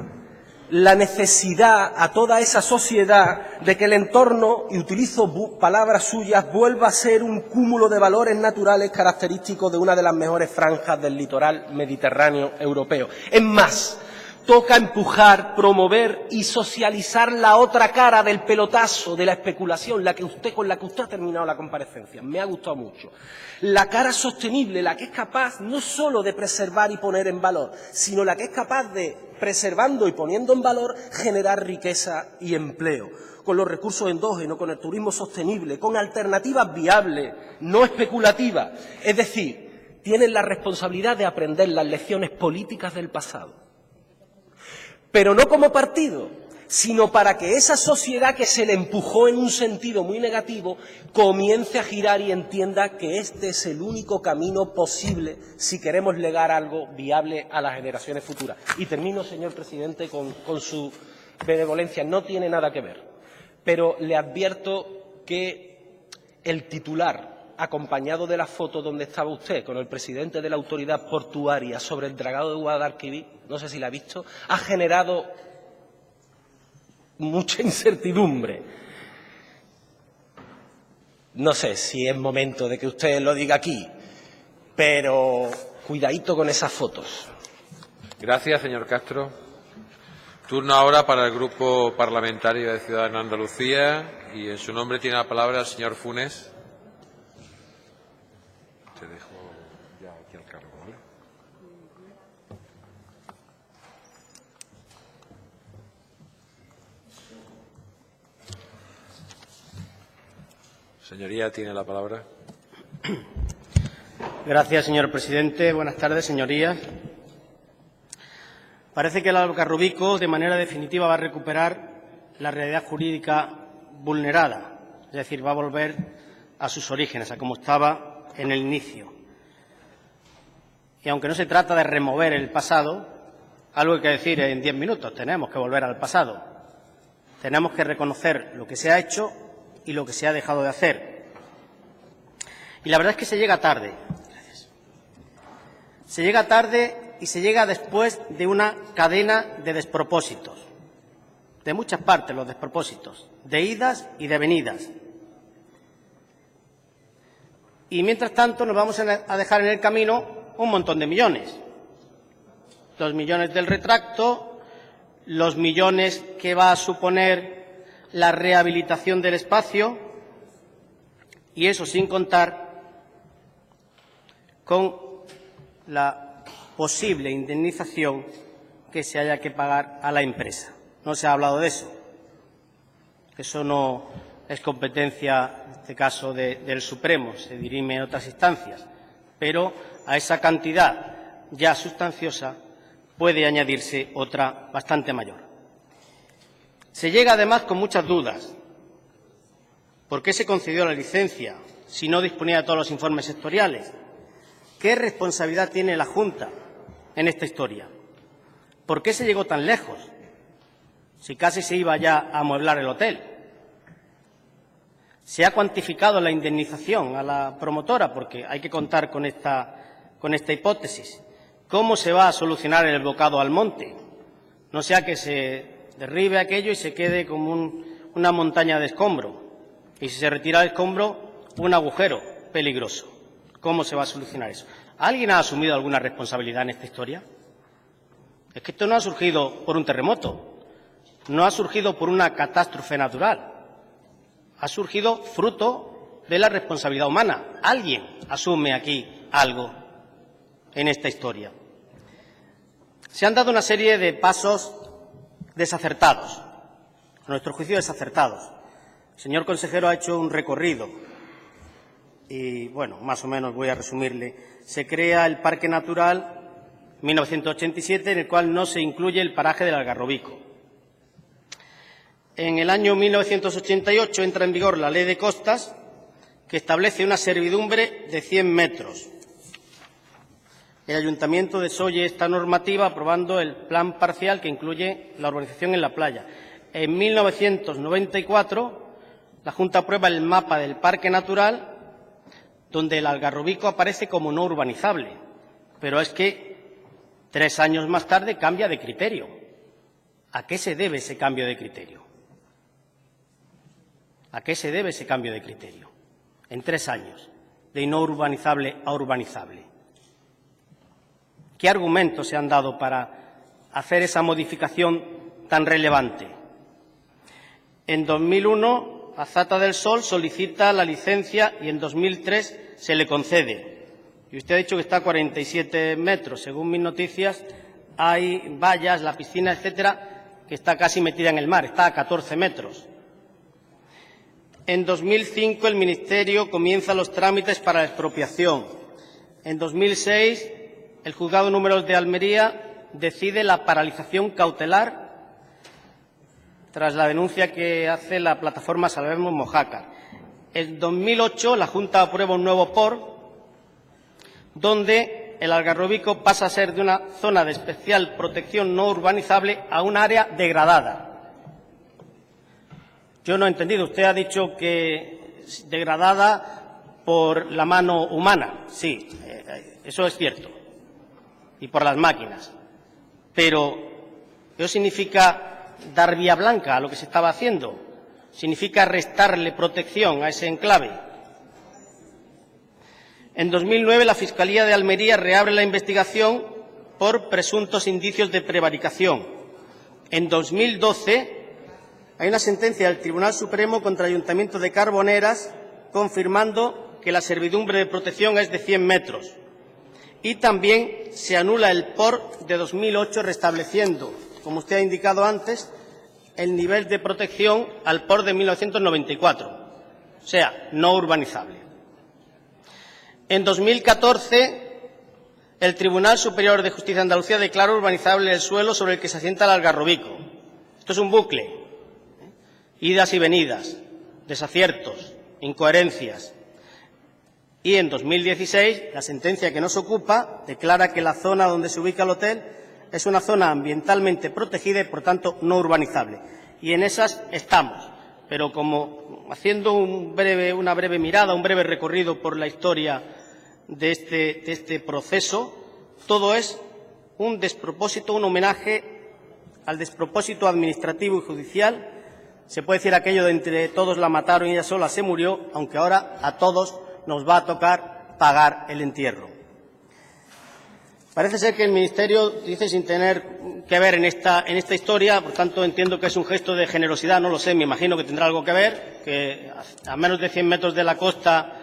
Speaker 3: la necesidad a toda esa sociedad de que el entorno, y utilizo palabras suyas, vuelva a ser un cúmulo de valores naturales característicos de una de las mejores franjas del litoral mediterráneo europeo. Es más, toca empujar, promover y socializar la otra cara del pelotazo, de la especulación, con la que usted ha terminado la comparecencia. Me ha gustado mucho. La cara sostenible, la que es capaz no solo de preservar y poner en valor, sino la que es capaz de, preservando y poniendo en valor, generar riqueza y empleo, con los recursos endógenos, con el turismo sostenible, con alternativas viables, no especulativas. Es decir, tienen la responsabilidad de aprender las lecciones políticas del pasado. Pero no como partido, sino para que esa sociedad que se le empujó en un sentido muy negativo comience a girar y entienda que este es el único camino posible si queremos legar algo viable a las generaciones futuras. Y termino, señor presidente, con su benevolencia. No tiene nada que ver, pero le advierto que el titular, acompañado de la foto donde estaba usted con el presidente de la autoridad portuaria sobre el dragado de Guadalquivir, no sé si la ha visto, ha generado mucha incertidumbre. No sé si es momento de que usted lo diga aquí, pero cuidadito con esas fotos.
Speaker 1: Gracias, señor Castro. Turno ahora para el Grupo Parlamentario de Ciudadanos de Andalucía y en su nombre tiene la palabra el señor Funes. Te dejo ya aquí al cargo, ¿vale? Señoría, tiene la palabra.
Speaker 4: Gracias, señor presidente. Buenas tardes, señorías. Parece que el Algarrobico, de manera definitiva, va a recuperar la realidad jurídica vulnerada, es decir, va a volver a sus orígenes, a como estaba en el inicio. Y aunque no se trata de remover el pasado, algo hay que decir en 10 minutos, tenemos que volver al pasado. Tenemos que reconocer lo que se ha hecho y lo que se ha dejado de hacer. Y la verdad es que se llega tarde. Se llega tarde y se llega después de una cadena de despropósitos. De muchas partes los despropósitos, de idas y de venidas. Y mientras tanto nos vamos a dejar en el camino un montón de millones. Los millones del retracto, los millones que va a suponer la rehabilitación del espacio, y eso sin contar con la posible indemnización que se haya que pagar a la empresa. No se ha hablado de eso. Eso no es competencia, en este caso, del Supremo, se dirime en otras instancias. Pero a esa cantidad ya sustanciosa puede añadirse otra bastante mayor. Se llega, además, con muchas dudas. ¿Por qué se concedió la licencia si no disponía de todos los informes sectoriales? ¿Qué responsabilidad tiene la Junta en esta historia? ¿Por qué se llegó tan lejos? Si casi se iba ya a amueblar el hotel. ¿Se ha cuantificado la indemnización a la promotora? Porque hay que contar con esta hipótesis. ¿Cómo se va a solucionar el bocado al monte? No sea que se derribe aquello y se quede como una montaña de escombro. Y si se retira el escombro, un agujero peligroso. ¿Cómo se va a solucionar eso? ¿Alguien ha asumido alguna responsabilidad en esta historia? Es que esto no ha surgido por un terremoto, no ha surgido por una catástrofe natural, ha surgido fruto de la responsabilidad humana. Alguien asume aquí algo en esta historia. Se han dado una serie de pasos desacertados, a nuestro juicio desacertados. El señor consejero ha hecho un recorrido y, bueno, más o menos voy a resumirle. Se crea el Parque Natural 1987, en el cual no se incluye el paraje del Algarrobico. En el año 1988 entra en vigor la Ley de Costas, que establece una servidumbre de 100 metros. El Ayuntamiento desoye esta normativa aprobando el plan parcial que incluye la urbanización en la playa. En 1994, la Junta aprueba el mapa del Parque Natural, donde el Algarrobico aparece como no urbanizable. Pero es que 3 años más tarde cambia de criterio. ¿A qué se debe ese cambio de criterio? ¿A qué se debe ese cambio de criterio? En 3 años, de no urbanizable a urbanizable. ¿Qué argumentos se han dado para hacer esa modificación tan relevante? En 2001, Azata del Sol solicita la licencia y en 2003 se le concede. Y usted ha dicho que está a 47 metros. Según mis noticias, hay vallas, la piscina, etcétera, que está casi metida en el mar, está a 14 metros. En 2005, el Ministerio comienza los trámites para la expropiación. En 2006, el Juzgado Número de Almería decide la paralización cautelar tras la denuncia que hace la plataforma Salvemos Mojácar. En 2008, la Junta aprueba un nuevo POR, donde el Algarrobico pasa a ser de una zona de especial protección no urbanizable a un área degradada. Yo no he entendido. Usted ha dicho que es degradada por la mano humana. Sí, eso es cierto. Y por las máquinas. Pero eso significa dar vía blanca a lo que se estaba haciendo. Significa restarle protección a ese enclave. En 2009, la Fiscalía de Almería reabre la investigación por presuntos indicios de prevaricación. En 2012, hay una sentencia del Tribunal Supremo contra el Ayuntamiento de Carboneras confirmando que la servidumbre de protección es de 100 metros. Y también se anula el POR de 2008, restableciendo, como usted ha indicado antes, el nivel de protección al POR de 1994, o sea, no urbanizable. En 2014, el Tribunal Superior de Justicia de Andalucía declara urbanizable el suelo sobre el que se asienta el Algarrobico. Esto es un bucle, idas y venidas, desaciertos, incoherencias. Y en 2016, la sentencia que nos ocupa declara que la zona donde se ubica el hotel es una zona ambientalmente protegida y, por tanto, no urbanizable. Y en esas estamos. Pero como haciendo una breve mirada, un breve recorrido por la historia de este proceso, todo es un despropósito, un homenaje al despropósito administrativo y judicial. Se puede decir aquello de entre todos la mataron y ella sola se murió, aunque ahora a todos nos va a tocar pagar el entierro. Parece ser que el Ministerio dice sin tener que ver en esta historia, por tanto entiendo que es un gesto de generosidad, no lo sé, me imagino que tendrá algo que ver, que a menos de 100 metros de la costa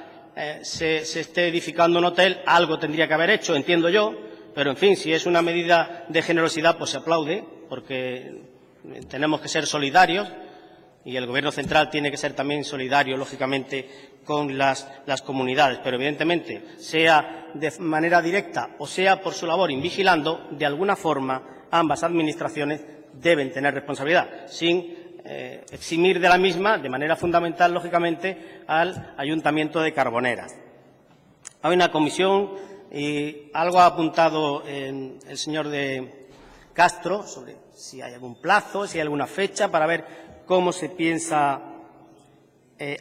Speaker 4: se esté edificando un hotel, algo tendría que haber hecho, entiendo yo, pero en fin, si es una medida de generosidad, pues se aplaude, porque tenemos que ser solidarios y el Gobierno central tiene que ser también solidario, lógicamente, con las comunidades, pero evidentemente, sea de manera directa o sea por su labor invigilando, de alguna forma ambas administraciones deben tener responsabilidad, sin eximir de la misma, de manera fundamental, lógicamente, al Ayuntamiento de Carboneras. Hay una comisión, y algo ha apuntado el señor de Castro sobre si hay algún plazo, si hay alguna fecha para ver cómo se piensa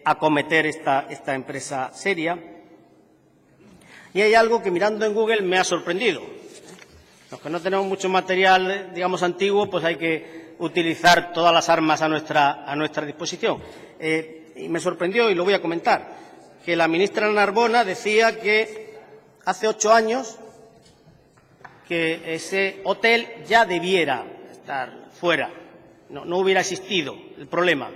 Speaker 4: acometer esta empresa seria. Y hay algo que, mirando en Google, me ha sorprendido. Los que no tenemos mucho material, digamos, antiguo, pues hay que utilizar todas las armas a nuestra disposición. Y me sorprendió, y lo voy a comentar, que la ministra Narbona decía que hace 8 años que ese hotel ya debiera estar fuera, no hubiera existido el problema,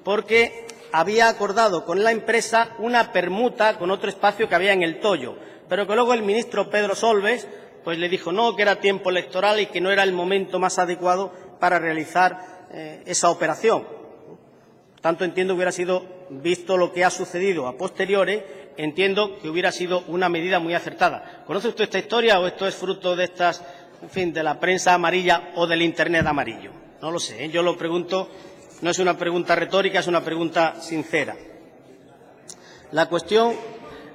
Speaker 4: porque había acordado con la empresa una permuta con otro espacio que había en el Toyo, pero que luego el ministro Pedro Solbes pues le dijo no, que era tiempo electoral y que no era el momento más adecuado para realizar esa operación. Por tanto, entiendo que hubiera sido, visto lo que ha sucedido a posteriori, entiendo que hubiera sido una medida muy acertada. ¿Conoce usted esta historia o esto es fruto de estas, en fin, de la prensa amarilla o del Internet amarillo? No lo sé, yo lo pregunto, no es una pregunta retórica, es una pregunta sincera. La cuestión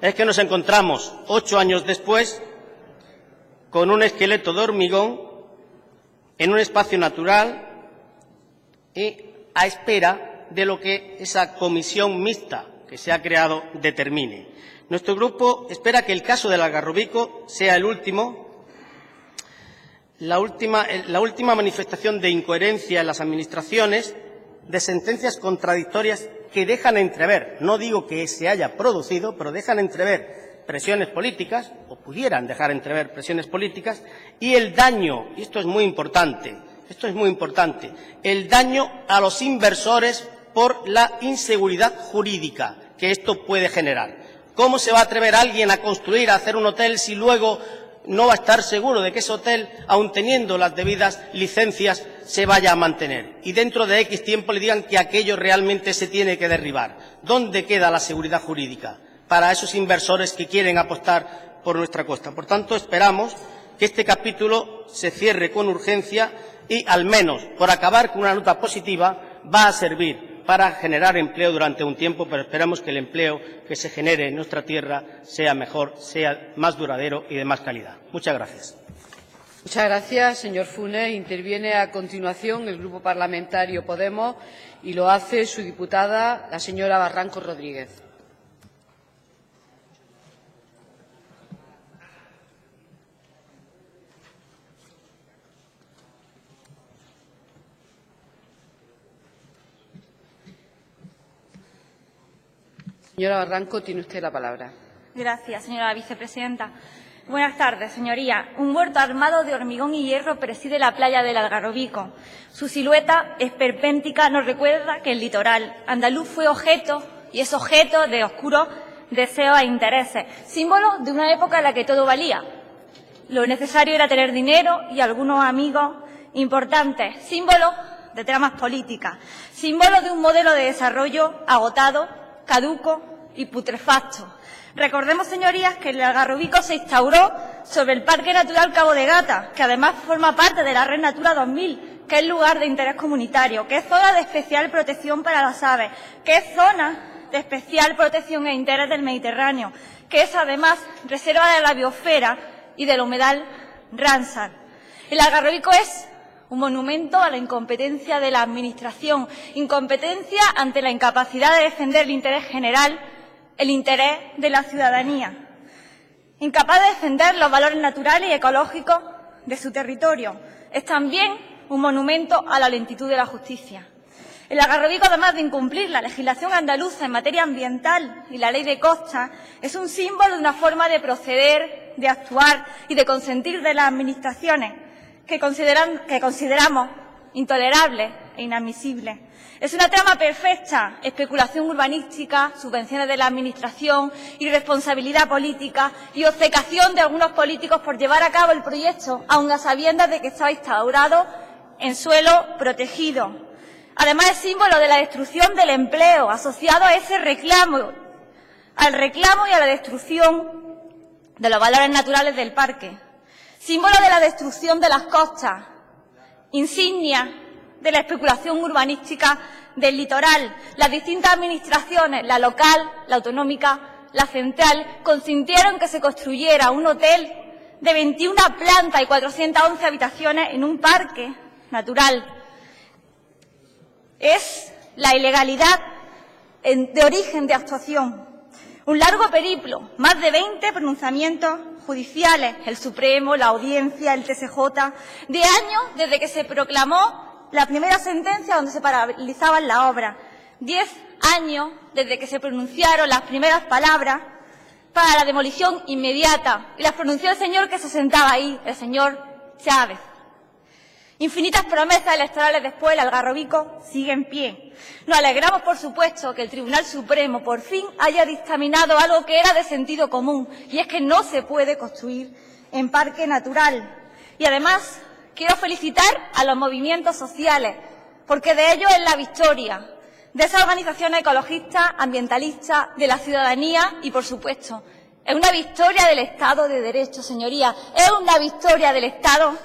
Speaker 4: es que nos encontramos 8 años después con un esqueleto de hormigón en un espacio natural y a espera de lo que esa comisión mixta que se ha creado determine. Nuestro grupo espera que el caso del Algarrobico sea la última manifestación de incoherencia en las administraciones, de sentencias contradictorias que dejan entrever, no digo que se haya producido, pero dejan entrever presiones políticas, o pudieran dejar entrever presiones políticas, y el daño, y esto es muy importante, el daño a los inversores por la inseguridad jurídica que esto puede generar. ¿Cómo se va a atrever alguien a construir, a hacer un hotel, si luego no va a estar seguro de que ese hotel, aun teniendo las debidas licencias, se vaya a mantener? Y dentro de X tiempo le digan que aquello realmente se tiene que derribar. ¿Dónde queda la seguridad jurídica para esos inversores que quieren apostar por nuestra costa? Por tanto, esperamos que este capítulo se cierre con urgencia y, al menos, por acabar con una nota positiva, va a servir para generar empleo durante un tiempo, pero esperamos que el empleo que se genere en nuestra tierra sea mejor, sea más duradero y de más calidad. Muchas gracias.
Speaker 5: Muchas gracias, señor Funes. Interviene a continuación el Grupo Parlamentario Podemos y lo hace su diputada, la señora Barranco Rodríguez. Señora Barranco, tiene usted la palabra.
Speaker 6: Gracias, señora vicepresidenta. Buenas tardes, señorías. Un huerto armado de hormigón y hierro preside la playa del Algarrobico. Su silueta esperpéntica nos recuerda que el litoral andaluz fue objeto y es objeto de oscuros deseos e intereses, símbolo de una época en la que todo valía. Lo necesario era tener dinero y algunos amigos importantes, símbolo de tramas políticas, símbolo de un modelo de desarrollo agotado, caduco y putrefacto. Recordemos, señorías, que el Algarrobico se instauró sobre el Parque Natural Cabo de Gata, que además forma parte de la Red Natura 2000, que es lugar de interés comunitario, que es zona de especial protección para las aves, que es zona de especial protección e interés del Mediterráneo, que es además reserva de la biosfera y del humedal Ramsar. El Algarrobico es un monumento a la incompetencia de la Administración, incompetencia ante la incapacidad de defender el interés general, el interés de la ciudadanía, incapaz de defender los valores naturales y ecológicos de su territorio. Es también un monumento a la lentitud de la justicia. El Algarrobico, además de incumplir la legislación andaluza en materia ambiental y la ley de costas, es un símbolo de una forma de proceder, de actuar y de consentir de las administraciones que consideramos intolerables e inadmisibles. Es una trama perfecta, especulación urbanística, subvenciones de la Administración, irresponsabilidad política y obcecación de algunos políticos por llevar a cabo el proyecto, aun a sabiendas de que estaba instaurado en suelo protegido. Además, es símbolo de la destrucción del empleo, asociado a ese reclamo, al reclamo y a la destrucción de los valores naturales del parque. Símbolo de la destrucción de las costas, insignia de la especulación urbanística del litoral. Las distintas administraciones, la local, la autonómica, la central, consintieron que se construyera un hotel de 21 plantas y 411 habitaciones en un parque natural. Es la ilegalidad de origen de actuación. Un largo periplo, más de 20 pronunciamientos judiciales, el Supremo, la Audiencia, el TSJ, de años desde que se proclamó la primera sentencia donde se paralizaban las obras, 10 años desde que se pronunciaron las primeras palabras para la demolición inmediata, y las pronunció el señor que se sentaba ahí, el señor Chávez. Infinitas promesas electorales después, el Algarrobico sigue en pie. Nos alegramos, por supuesto, que el Tribunal Supremo por fin haya dictaminado algo que era de sentido común, y es que no se puede construir en parque natural. Y además, quiero felicitar a los movimientos sociales, porque de ellos es la victoria, de esas organizaciones ecologistas, ambientalistas, de la ciudadanía y, por supuesto, es una victoria del Estado de Derecho, señorías, es una victoria del Estado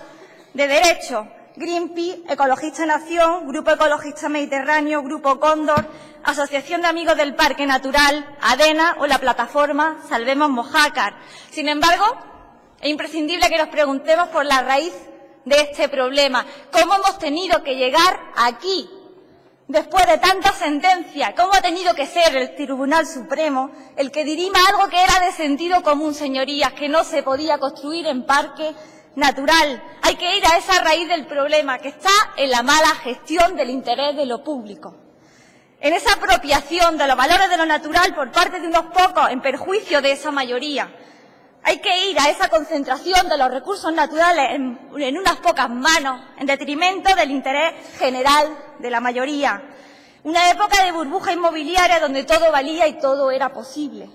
Speaker 6: de Derecho. Greenpeace, Ecologista Nación, Grupo Ecologista Mediterráneo, Grupo Cóndor, Asociación de Amigos del Parque Natural, ADENA o la plataforma Salvemos Mojácar. Sin embargo, es imprescindible que nos preguntemos por la raíz de este problema. ¿Cómo hemos tenido que llegar aquí después de tantas sentencias? ¿Cómo ha tenido que ser el Tribunal Supremo el que dirima algo que era de sentido común, señorías, que no se podía construir en parque natural? Hay que ir a esa raíz del problema, que está en la mala gestión del interés de lo público, en esa apropiación de los valores de lo natural por parte de unos pocos en perjuicio de esa mayoría. Hay que ir a esa concentración de los recursos naturales en unas pocas manos, en detrimento del interés general de la mayoría. Una época de burbuja inmobiliaria donde todo valía y todo era posible,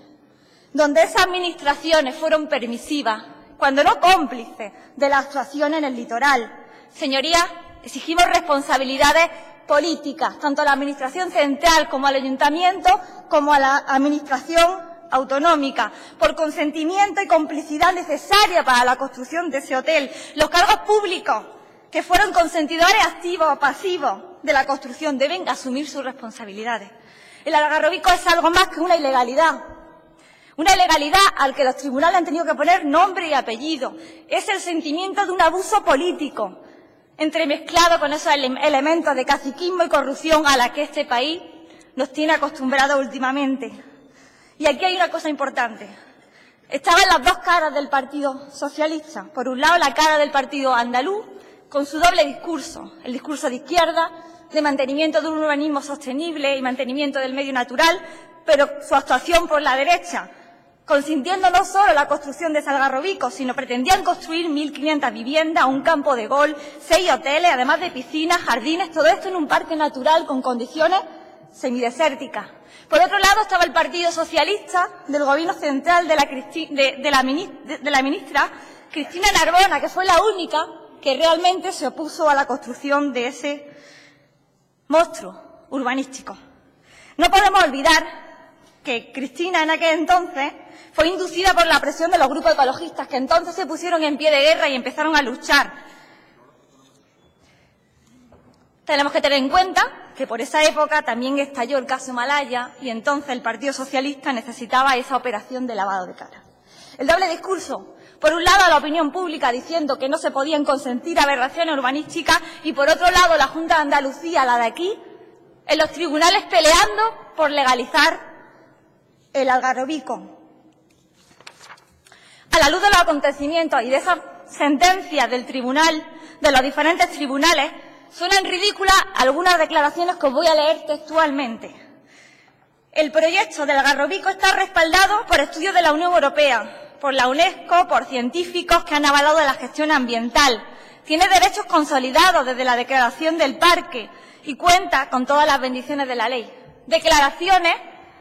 Speaker 6: donde esas administraciones fueron permisivas, cuando no cómplices de la actuación en el litoral. Señorías, exigimos responsabilidades políticas, tanto a la Administración central como al Ayuntamiento, como a la Administración autonómica, por consentimiento y complicidad necesaria para la construcción de ese hotel. Los cargos públicos que fueron consentidores activos o pasivos de la construcción deben asumir sus responsabilidades. El Algarrobico es algo más que una ilegalidad al que los tribunales han tenido que poner nombre y apellido. Es el sentimiento de un abuso político, entremezclado con esos elementos de caciquismo y corrupción a la que este país nos tiene acostumbrados últimamente. Y aquí hay una cosa importante. Estaban las dos caras del Partido Socialista. Por un lado, la cara del Partido andaluz, con su doble discurso, el discurso de izquierda, de mantenimiento de un urbanismo sostenible y mantenimiento del medio natural, pero su actuación por la derecha, consintiendo no solo la construcción de Salgarrobico, sino pretendían construir 1.500 viviendas, un campo de golf, 6 hoteles, además de piscinas, jardines, todo esto en un parque natural con condiciones semidesérticas. Por otro lado estaba el Partido Socialista del Gobierno central de la ministra Cristina Narbona, que fue la única que realmente se opuso a la construcción de ese monstruo urbanístico. No podemos olvidar que Cristina en aquel entonces fue inducida por la presión de los grupos ecologistas, que entonces se pusieron en pie de guerra y empezaron a luchar. Tenemos que tener en cuenta que por esa época también estalló el caso Malaya y entonces el Partido Socialista necesitaba esa operación de lavado de cara. El doble discurso, por un lado a la opinión pública diciendo que no se podían consentir aberraciones urbanísticas y por otro lado la Junta de Andalucía, la de aquí, en los tribunales peleando por legalizar el Algarrobico. A la luz de los acontecimientos y de esas sentencias del tribunal, de los diferentes tribunales, suenan ridículas algunas declaraciones que os voy a leer textualmente. El proyecto del Algarrobico está respaldado por estudios de la Unión Europea, por la UNESCO, por científicos que han avalado la gestión ambiental. Tiene derechos consolidados desde la declaración del parque y cuenta con todas las bendiciones de la ley. Declaraciones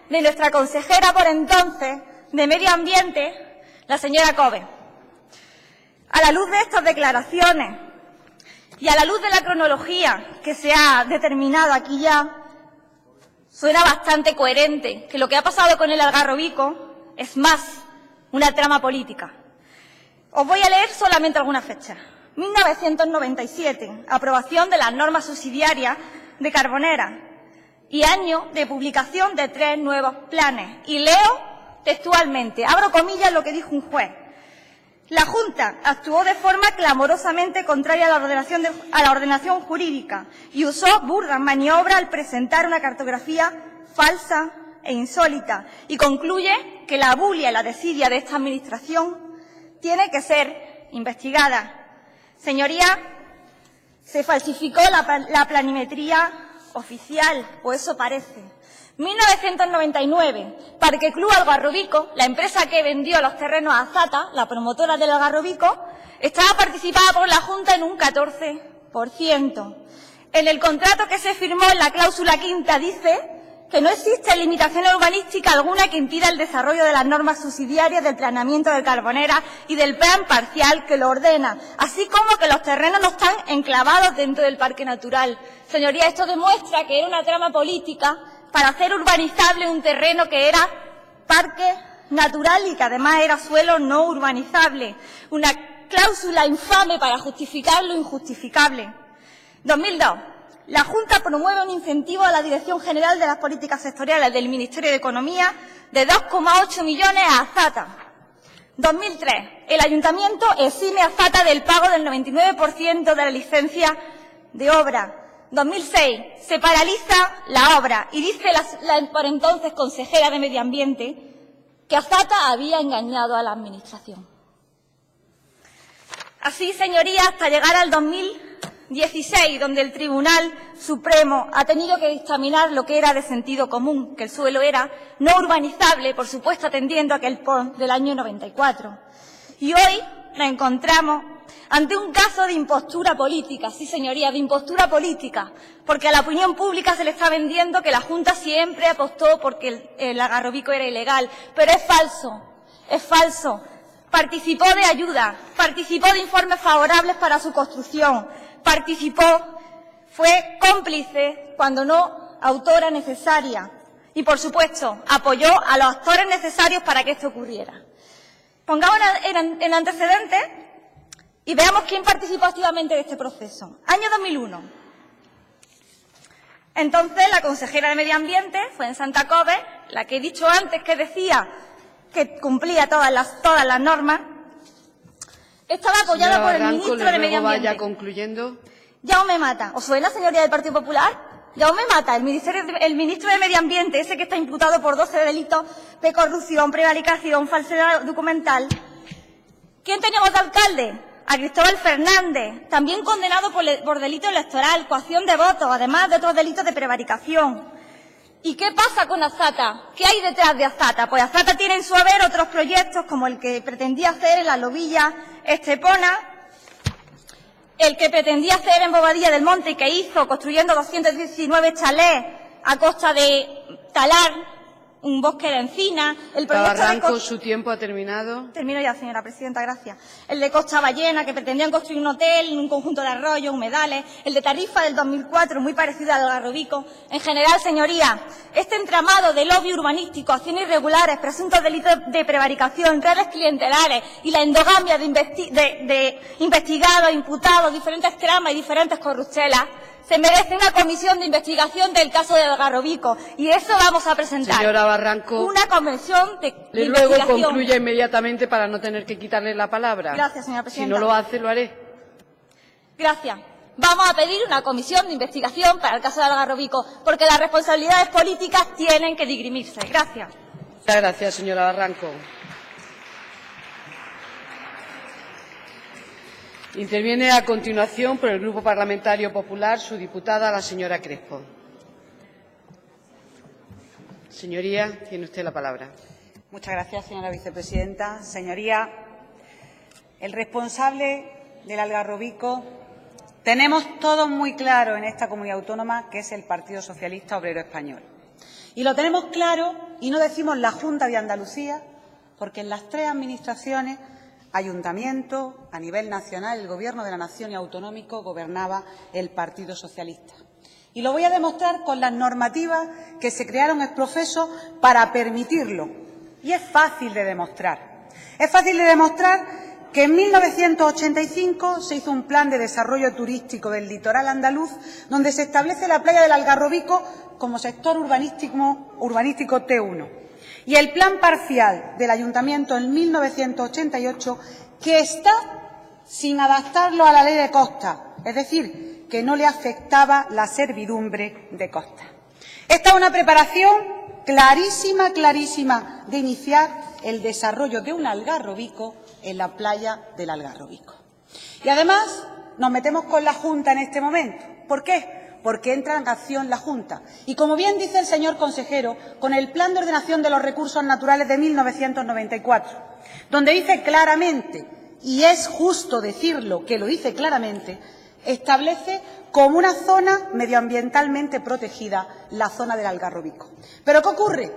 Speaker 6: de nuestra consejera por entonces de Medio Ambiente, la señora Cove. A la luz de estas declaraciones y a la luz de la cronología que se ha determinado aquí ya, suena bastante coherente que lo que ha pasado con el Algarrobico es más una trama política. Os voy a leer solamente algunas fechas. 1997, aprobación de las normas subsidiarias de Carbonera y año de publicación de 3 nuevos planes. Y leo textualmente, abro comillas lo que dijo un juez. La Junta actuó de forma clamorosamente contraria a la ordenación jurídica y usó burdas maniobras al presentar una cartografía falsa e insólita y concluye que la bulia y la desidia de esta Administración tiene que ser investigada. Señorías, se falsificó la planimetría oficial, o eso parece. 1999, Parque Club Algarrobico, la empresa que vendió los terrenos a Zata, la promotora del Algarrobico, estaba participada por la Junta en un 14%. En el contrato que se firmó en la cláusula quinta dice que no existe limitación urbanística alguna que impida el desarrollo de las normas subsidiarias del planeamiento de Carbonera y del plan parcial que lo ordena, así como que los terrenos no están enclavados dentro del parque natural. Señorías, esto demuestra que era una trama política para hacer urbanizable un terreno que era parque natural y que además era suelo no urbanizable. Una cláusula infame para justificar lo injustificable. 2002. La Junta promueve un incentivo a la Dirección General de las Políticas Sectoriales del Ministerio de Economía de 2,8 millones a Zata. 2003. El Ayuntamiento exime a Zata del pago del 99% de la licencia de obra. 2006. Se paraliza la obra y dice la por entonces consejera de Medio Ambiente que a Zata había engañado a la Administración. Así, señorías, hasta llegar al 2016, donde el Tribunal Supremo ha tenido que dictaminar lo que era de sentido común, que el suelo era no urbanizable, por supuesto atendiendo a aquel PON del año 94. Y hoy nos encontramos ante un caso de impostura política, sí, señorías, de impostura política, porque a la opinión pública se le está vendiendo que la Junta siempre apostó porque el Algarrobico era ilegal, pero es falso, es falso. Participó de ayuda, participó de informes favorables para su construcción, fue cómplice, cuando no autora necesaria, y por supuesto apoyó a los actores necesarios para que esto ocurriera. Pongamos en antecedentes y veamos quién participó activamente de este proceso. Año 2001. Entonces, la consejera de Medio Ambiente fue en Santa Cove, la que he dicho antes que decía que cumplía todas las normas. Estaba apoyada por el ministro de Medio Ambiente.
Speaker 5: Vaya concluyendo.
Speaker 6: Jaume Mata. ¿Os suena, señoría del Partido Popular? Jaume Mata, el ministro de Medio Ambiente, ese que está imputado por 12 delitos de corrupción, prevaricación, falsedad documental. ¿Quién teníamos de alcalde? A Cristóbal Fernández, también condenado por delito electoral, coacción de votos, además de otros delitos de prevaricación. ¿Y qué pasa con Azata? ¿Qué hay detrás de Azata? Pues Azata tiene en su haber otros proyectos como el que pretendía hacer en la Lobilla Estepona, el que pretendía hacer en Bobadilla del Monte y que hizo construyendo 219 chalés a costa de talar un bosque de encina. El proyecto
Speaker 5: Barranco, su tiempo ha terminado.
Speaker 6: Termino ya, señora presidenta, gracias. El de Costa Ballena, que pretendían construir un hotel, un conjunto de arroyos, humedales. El de Tarifa del 2004, muy parecido al Algarrobico. En general, señoría, este entramado de lobby urbanístico, acciones irregulares, presuntos delitos de prevaricación, redes clientelares y la endogamia de investigados, imputados, diferentes tramas y diferentes corruptelas, se merece una comisión de investigación del caso de Algarrobico. Y eso vamos a presentar.
Speaker 5: Señora Barranco,
Speaker 6: una comisión de
Speaker 5: le
Speaker 6: investigación.
Speaker 5: ruego concluya inmediatamente para no tener que quitarle la palabra.
Speaker 6: Gracias, señora presidenta.
Speaker 5: Si no lo hace, lo haré.
Speaker 6: Gracias. Vamos a pedir una comisión de investigación para el caso de Algarrobico, porque las responsabilidades políticas tienen que dirimirse. Gracias.
Speaker 5: Muchas gracias, señora Barranco. Interviene a continuación por el Grupo Parlamentario Popular su diputada, la señora Crespo. Señoría, tiene usted la palabra.
Speaker 7: Muchas gracias, señora vicepresidenta. Señoría, el responsable del Algarrobico tenemos todos muy claro en esta comunidad autónoma que es el Partido Socialista Obrero Español. Y lo tenemos claro y no decimos la Junta de Andalucía, porque en las tres administraciones, ayuntamiento, a nivel nacional, el Gobierno de la Nación y autonómico, gobernaba el Partido Socialista. Y lo voy a demostrar con las normativas que se crearon ex profeso para permitirlo. Y es fácil de demostrar. Es fácil de demostrar que en 1985 se hizo un plan de desarrollo turístico del litoral andaluz donde se establece la playa del Algarrobico como sector urbanístico T1. Y el plan parcial del Ayuntamiento en 1988 que está sin adaptarlo a la ley de costa, es decir, que no le afectaba la servidumbre de costa. Esta es una preparación clarísima, clarísima de iniciar el desarrollo de un Algarrobico en la playa del Algarrobico. Y además nos metemos con la Junta en este momento. ¿Por qué? Porque entra en acción la Junta. Y como bien dice el señor consejero, con el Plan de Ordenación de los Recursos Naturales de 1994, donde dice claramente, y es justo decirlo que lo dice claramente, establece como una zona medioambientalmente protegida la zona del Algarrobico. ¿Pero qué ocurre?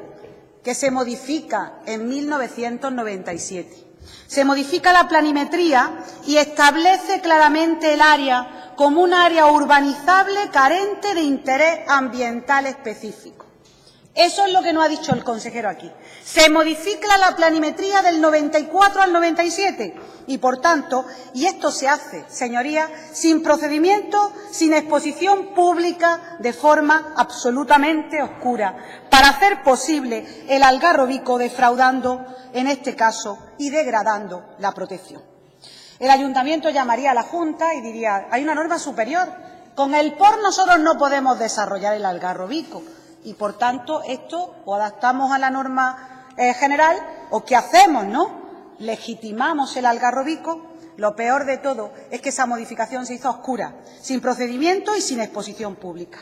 Speaker 7: Que se modifica en 1997. Se modifica la planimetría y establece claramente el área como un área urbanizable carente de interés ambiental específico. Eso es lo que no ha dicho el consejero aquí. Se modifica la planimetría del 94 al 97 y, por tanto, y esto se hace, señorías, sin procedimiento, sin exposición pública, de forma absolutamente oscura, para hacer posible el Algarrobico defraudando, en este caso, y degradando la protección. El ayuntamiento llamaría a la Junta y diría, hay una norma superior, con el POR nosotros no podemos desarrollar el Algarrobico y, por tanto, esto o adaptamos a la norma general o ¿qué hacemos, no? Legitimamos el Algarrobico. Lo peor de todo es que esa modificación se hizo a oscuras, sin procedimiento y sin exposición pública.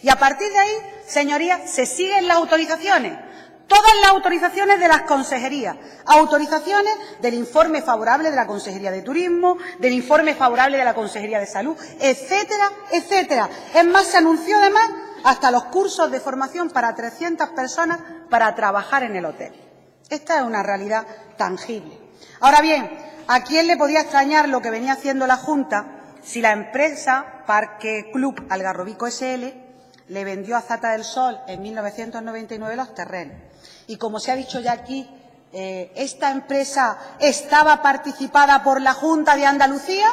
Speaker 7: Y a partir de ahí, señorías, se siguen las autorizaciones. Todas las autorizaciones de las consejerías, autorizaciones del informe favorable de la Consejería de Turismo, del informe favorable de la Consejería de Salud, etcétera, etcétera. Es más, se anunció además hasta los cursos de formación para 300 personas para trabajar en el hotel. Esta es una realidad tangible. Ahora bien, ¿a quién le podía extrañar lo que venía haciendo la Junta si la empresa Parque Club Algarrobico S.L. le vendió a Azata del Sol en 1999 los terrenos? Y como se ha dicho ya aquí, esta empresa estaba participada por la Junta de Andalucía,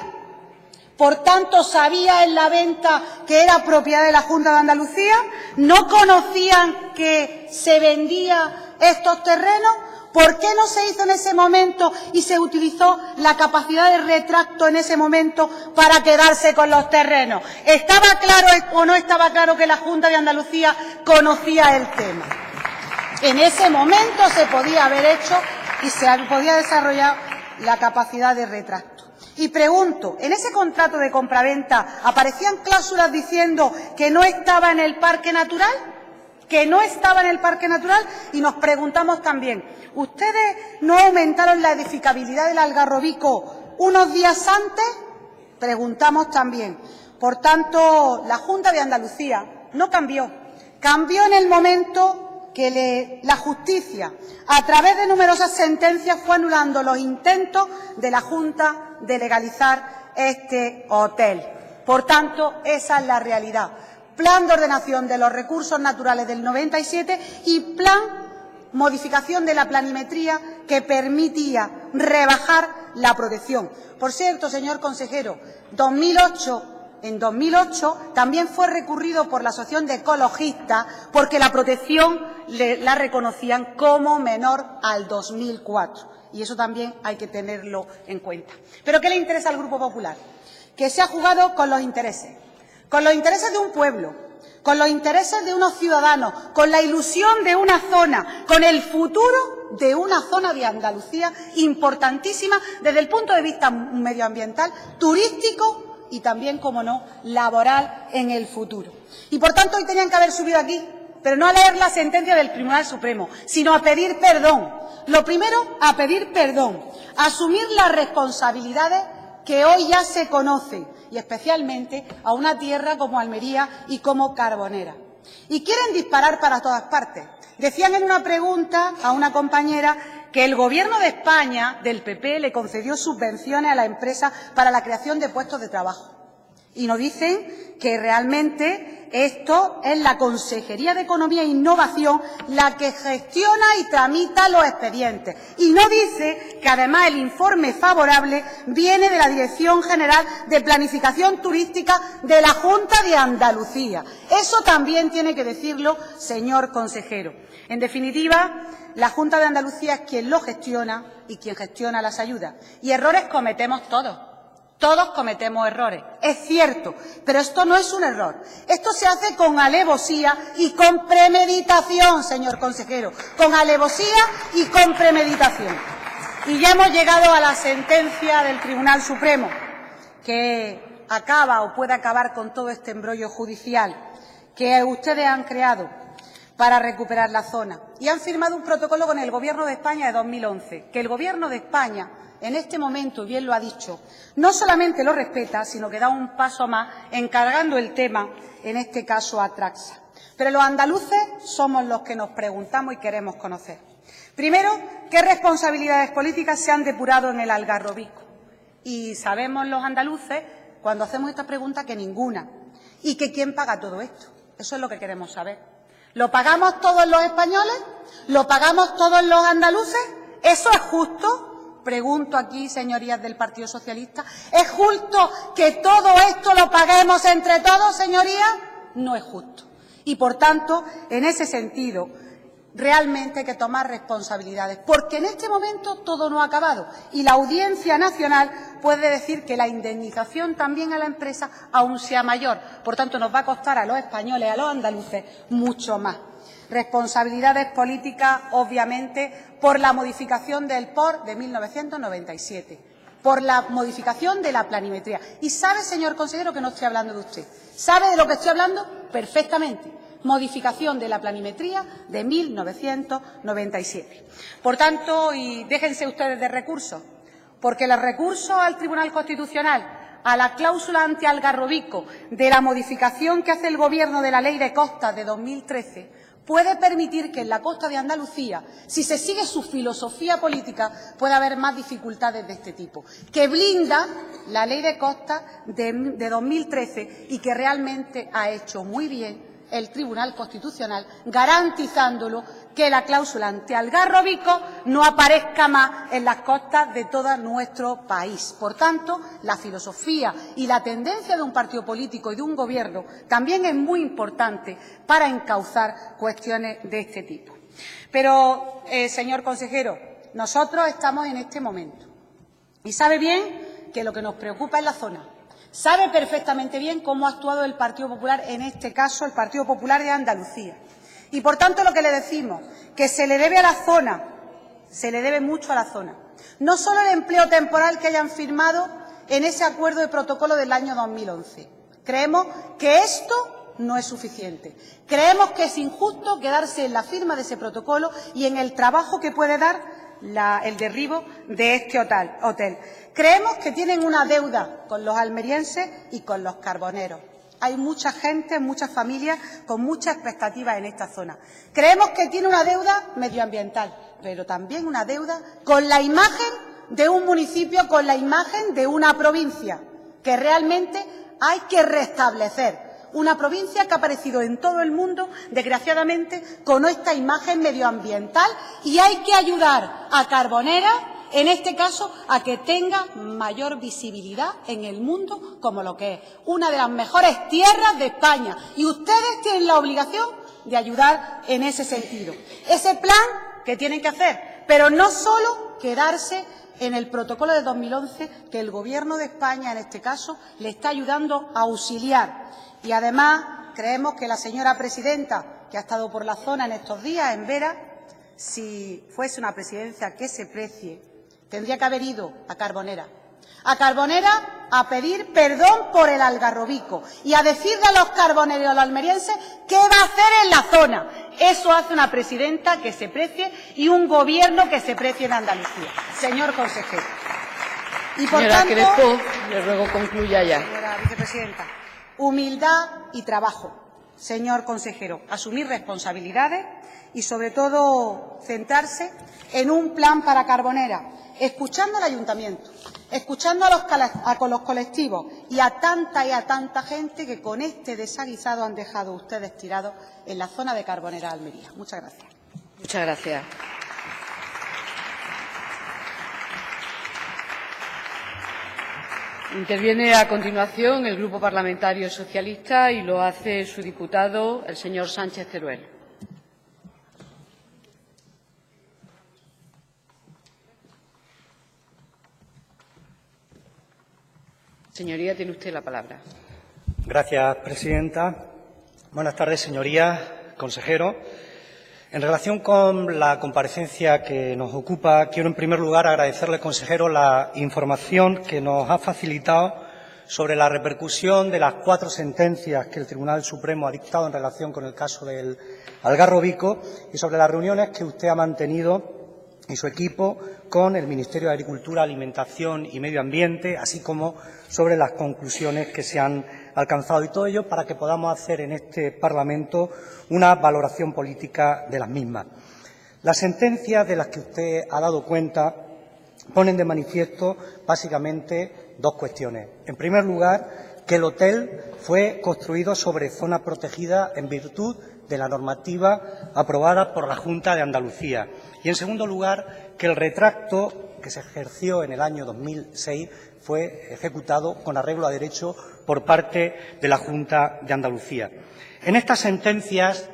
Speaker 7: por tanto sabía en la venta que era propiedad de la Junta de Andalucía, no conocían que se vendía estos terrenos. ¿Por qué no se hizo en ese momento y se utilizó la capacidad de retracto en ese momento para quedarse con los terrenos? ¿Estaba claro o no estaba claro que la Junta de Andalucía conocía el tema? En ese momento se podía haber hecho y se podía desarrollar la capacidad de retracto. Y pregunto, ¿en ese contrato de compraventa aparecían cláusulas diciendo que no estaba en el parque natural? que no estaba en el Parque Natural, y nos preguntamos también, ¿ustedes no aumentaron la edificabilidad del Algarrobico unos días antes? Preguntamos también. Por tanto, la Junta de Andalucía no cambió. Cambió en el momento que la justicia, a través de numerosas sentencias, fue anulando los intentos de la Junta de legalizar este hotel. Por tanto, esa es la realidad. Plan de ordenación de los recursos naturales del 97 y plan modificación de la planimetría que permitía rebajar la protección. Por cierto, señor consejero, en 2008 también fue recurrido por la Asociación de Ecologistas porque la protección la reconocían como menor al 2004. Y eso también hay que tenerlo en cuenta. ¿Pero qué le interesa al Grupo Popular? Que se ha jugado con los intereses de un pueblo, con los intereses de unos ciudadanos, con la ilusión de una zona, con el futuro de una zona de Andalucía importantísima desde el punto de vista medioambiental, turístico y también, como no, laboral en el futuro. Y, por tanto, hoy tenían que haber subido aquí, pero no a leer la sentencia del Tribunal Supremo, sino a pedir perdón. Lo primero, a pedir perdón, a asumir las responsabilidades que hoy ya se conocen, y especialmente a una tierra como Almería y como Carbonera. Y quieren disparar para todas partes. Decían en una pregunta a una compañera que el Gobierno de España, del PP, le concedió subvenciones a la empresa para la creación de puestos de trabajo. Y nos dicen que realmente esto es la Consejería de Economía e Innovación la que gestiona y tramita los expedientes. Y no dice que, además, el informe favorable viene de la Dirección General de Planificación Turística de la Junta de Andalucía. Eso también tiene que decirlo, señor consejero. En definitiva, la Junta de Andalucía es quien lo gestiona y quien gestiona las ayudas. Y errores cometemos todos. Todos cometemos errores, es cierto, pero esto no es un error. Esto se hace con alevosía y con premeditación, señor consejero, con alevosía y con premeditación. Y ya hemos llegado a la sentencia del Tribunal Supremo, que acaba o puede acabar con todo este embrollo judicial que ustedes han creado para recuperar la zona. Y han firmado un protocolo con el Gobierno de España de 2011, que el Gobierno de España, en este momento, bien lo ha dicho, no solamente lo respeta, sino que da un paso más encargando el tema, en este caso, a Traxa. Pero los andaluces somos los que nos preguntamos y queremos conocer. Primero, ¿qué responsabilidades políticas se han depurado en el Algarrobico? Y sabemos los andaluces, cuando hacemos esta pregunta, que ninguna. ¿Y que quién paga todo esto? Eso es lo que queremos saber. ¿Lo pagamos todos los españoles? ¿Lo pagamos todos los andaluces? ¿Eso es justo? Pregunto aquí, señorías del Partido Socialista, ¿es justo que todo esto lo paguemos entre todos, señorías? No es justo. Y, por tanto, en ese sentido, realmente hay que tomar responsabilidades, porque en este momento todo no ha acabado y la Audiencia Nacional puede decir que la indemnización también a la empresa aún sea mayor. Por tanto, nos va a costar a los españoles, a los andaluces, mucho más. Responsabilidades políticas, obviamente, por la modificación del POR de 1997, por la modificación de la planimetría. Y sabe, señor consejero, que no estoy hablando de usted. ¿Sabe de lo que estoy hablando? Perfectamente. Modificación de la planimetría de 1997. Por tanto, y déjense ustedes de recursos, porque los recursos al Tribunal Constitucional, a la cláusula anti-Algarrobico de la modificación que hace el Gobierno de la Ley de Costas de 2013, puede permitir que en la costa de Andalucía, si se sigue su filosofía política, pueda haber más dificultades de este tipo, que blinda la Ley de Costas de 2013 y que realmente ha hecho muy bien el Tribunal Constitucional, garantizándolo que la cláusula anti-Algarrobico no aparezca más en las costas de todo nuestro país. Por tanto, la filosofía y la tendencia de un partido político y de un gobierno también es muy importante para encauzar cuestiones de este tipo. Pero, señor consejero, nosotros estamos en este momento y sabe bien que lo que nos preocupa es la zona. Sabe perfectamente bien cómo ha actuado el Partido Popular, en este caso el Partido Popular de Andalucía. Y, por tanto, lo que le decimos, que se le debe a la zona, se le debe mucho a la zona. No solo el empleo temporal que hayan firmado en ese acuerdo de protocolo del año 2011. Creemos que esto no es suficiente. Creemos que es injusto quedarse en la firma de ese protocolo y en el trabajo que puede dar el derribo de este hotel. Creemos que tienen una deuda con los almerienses y con los carboneros. Hay mucha gente, muchas familias con muchas expectativas en esta zona. Creemos que tiene una deuda medioambiental, pero también una deuda con la imagen de un municipio, con la imagen de una provincia, que realmente hay que restablecer. Una provincia que ha aparecido en todo el mundo, desgraciadamente, con esta imagen medioambiental, y hay que ayudar a Carbonera, en este caso, a que tenga mayor visibilidad en el mundo como lo que es una de las mejores tierras de España. Y ustedes tienen la obligación de ayudar en ese sentido. Ese plan que tienen que hacer, pero no solo quedarse en el protocolo de 2011, que el Gobierno de España, en este caso, le está ayudando a auxiliar. Y, además, creemos que la señora presidenta, que ha estado por la zona en estos días, en Vera, si fuese una presidencia que se precie, tendría que haber ido a Carbonera a pedir perdón por el Algarrobico y a decirle a los carboneros y a los almerienses qué va a hacer en la zona. Eso hace una presidenta que se precie y un Gobierno que se precie en Andalucía. Señor consejero. Y, por
Speaker 5: Señora
Speaker 7: tanto,
Speaker 5: Crespo, le ruego concluya ya.
Speaker 7: Señora vicepresidenta, humildad y trabajo. Señor consejero, asumir responsabilidades y, sobre todo, centrarse en un plan para Carbonera, escuchando al ayuntamiento, escuchando a los colectivos y a tanta gente que con este desaguisado han dejado ustedes tirados en la zona de Carbonera, Almería. Muchas gracias.
Speaker 5: Muchas gracias. Interviene a continuación el Grupo Parlamentario Socialista y lo hace su diputado, el señor Sánchez Teruel. Señoría, tiene usted la palabra.
Speaker 8: Gracias, presidenta. Buenas tardes, señorías, consejero. En relación con la comparecencia que nos ocupa, quiero en primer lugar agradecerle, consejero, la información que nos ha facilitado sobre la repercusión de las 4 sentencias que el Tribunal Supremo ha dictado en relación con el caso del Algarrobico y sobre las reuniones que usted ha mantenido y su equipo con el Ministerio de Agricultura, Alimentación y Medio Ambiente, así como sobre las conclusiones que se han alcanzado, y todo ello para que podamos hacer en este Parlamento una valoración política de las mismas. Las sentencias de las que usted ha dado cuenta ponen de manifiesto básicamente 2 cuestiones. En primer lugar, que el hotel fue construido sobre zona protegida en virtud de la normativa aprobada por la Junta de Andalucía. Y, en segundo lugar, que el retracto que se ejerció en el año 2006 fue ejecutado con arreglo a derecho por parte de la Junta de Andalucía. En estas sentencias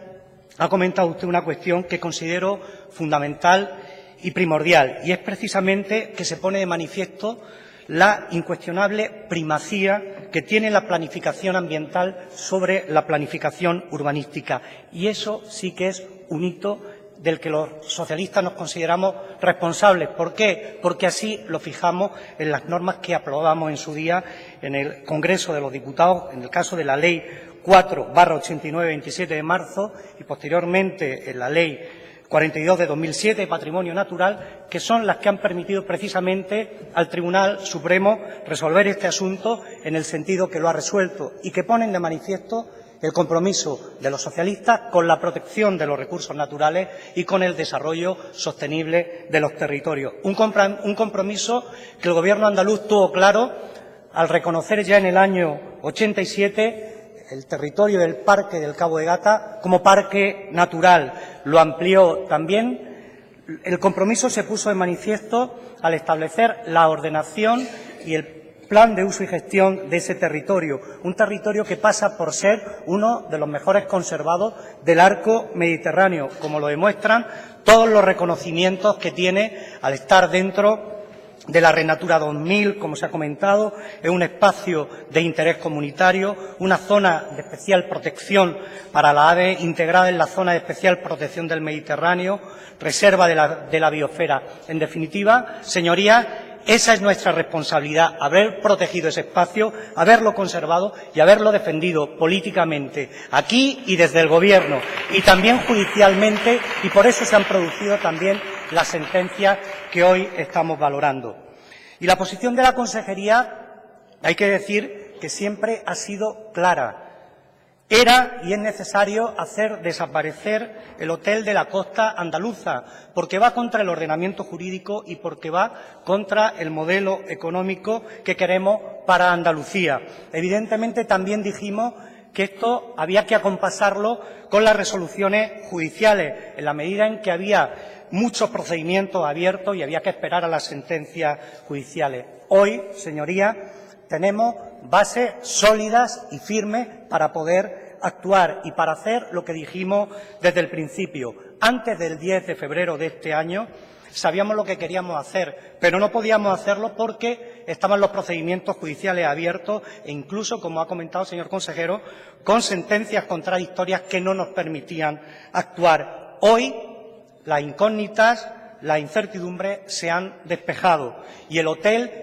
Speaker 8: ha comentado usted una cuestión que considero fundamental y primordial, y es precisamente que se pone de manifiesto la incuestionable primacía que tiene la planificación ambiental sobre la planificación urbanística. Y eso sí que es un hito del que los socialistas nos consideramos responsables. ¿Por qué? Porque así lo fijamos en las normas que aprobamos en su día en el Congreso de los Diputados, en el caso de la Ley 4/89, 27 de marzo, y posteriormente en la Ley 42 de 2007, Patrimonio Natural, que son las que han permitido precisamente al Tribunal Supremo resolver este asunto en el sentido que lo ha resuelto y que ponen de manifiesto el compromiso de los socialistas con la protección de los recursos naturales y con el desarrollo sostenible de los territorios. Un compromiso que el Gobierno andaluz tuvo claro al reconocer ya en el año 87 el territorio del Parque del Cabo de Gata como parque natural. Lo amplió también. El compromiso se puso de manifiesto al establecer la ordenación y el plan de uso y gestión de ese territorio, un territorio que pasa por ser uno de los mejores conservados del arco mediterráneo, como lo demuestran todos los reconocimientos que tiene al estar dentro de la Red Natura 2000, como se ha comentado, es un espacio de interés comunitario, una zona de especial protección para la ave integrada en la zona de especial protección del Mediterráneo, reserva de la biosfera. En definitiva, señorías, esa es nuestra responsabilidad, haber protegido ese espacio, haberlo conservado y haberlo defendido políticamente aquí y desde el Gobierno y también judicialmente, y por eso se han producido también las sentencias que hoy estamos valorando. Y la posición de la Consejería, hay que decir que siempre ha sido clara. Era y es necesario hacer desaparecer el Hotel de la Costa Andaluza, porque va contra el ordenamiento jurídico y porque va contra el modelo económico que queremos para Andalucía. Evidentemente, también dijimos que esto había que acompasarlo con las resoluciones judiciales, en la medida en que había muchos procedimientos abiertos y había que esperar a las sentencias judiciales. Hoy, señorías, tenemos bases sólidas y firmes para poder actuar y para hacer lo que dijimos desde el principio. Antes del 10 de febrero de este año sabíamos lo que queríamos hacer, pero no podíamos hacerlo porque estaban los procedimientos judiciales abiertos e incluso, como ha comentado el señor consejero, con sentencias contradictorias que no nos permitían actuar. Hoy las incógnitas, las incertidumbres se han despejado y el hotel,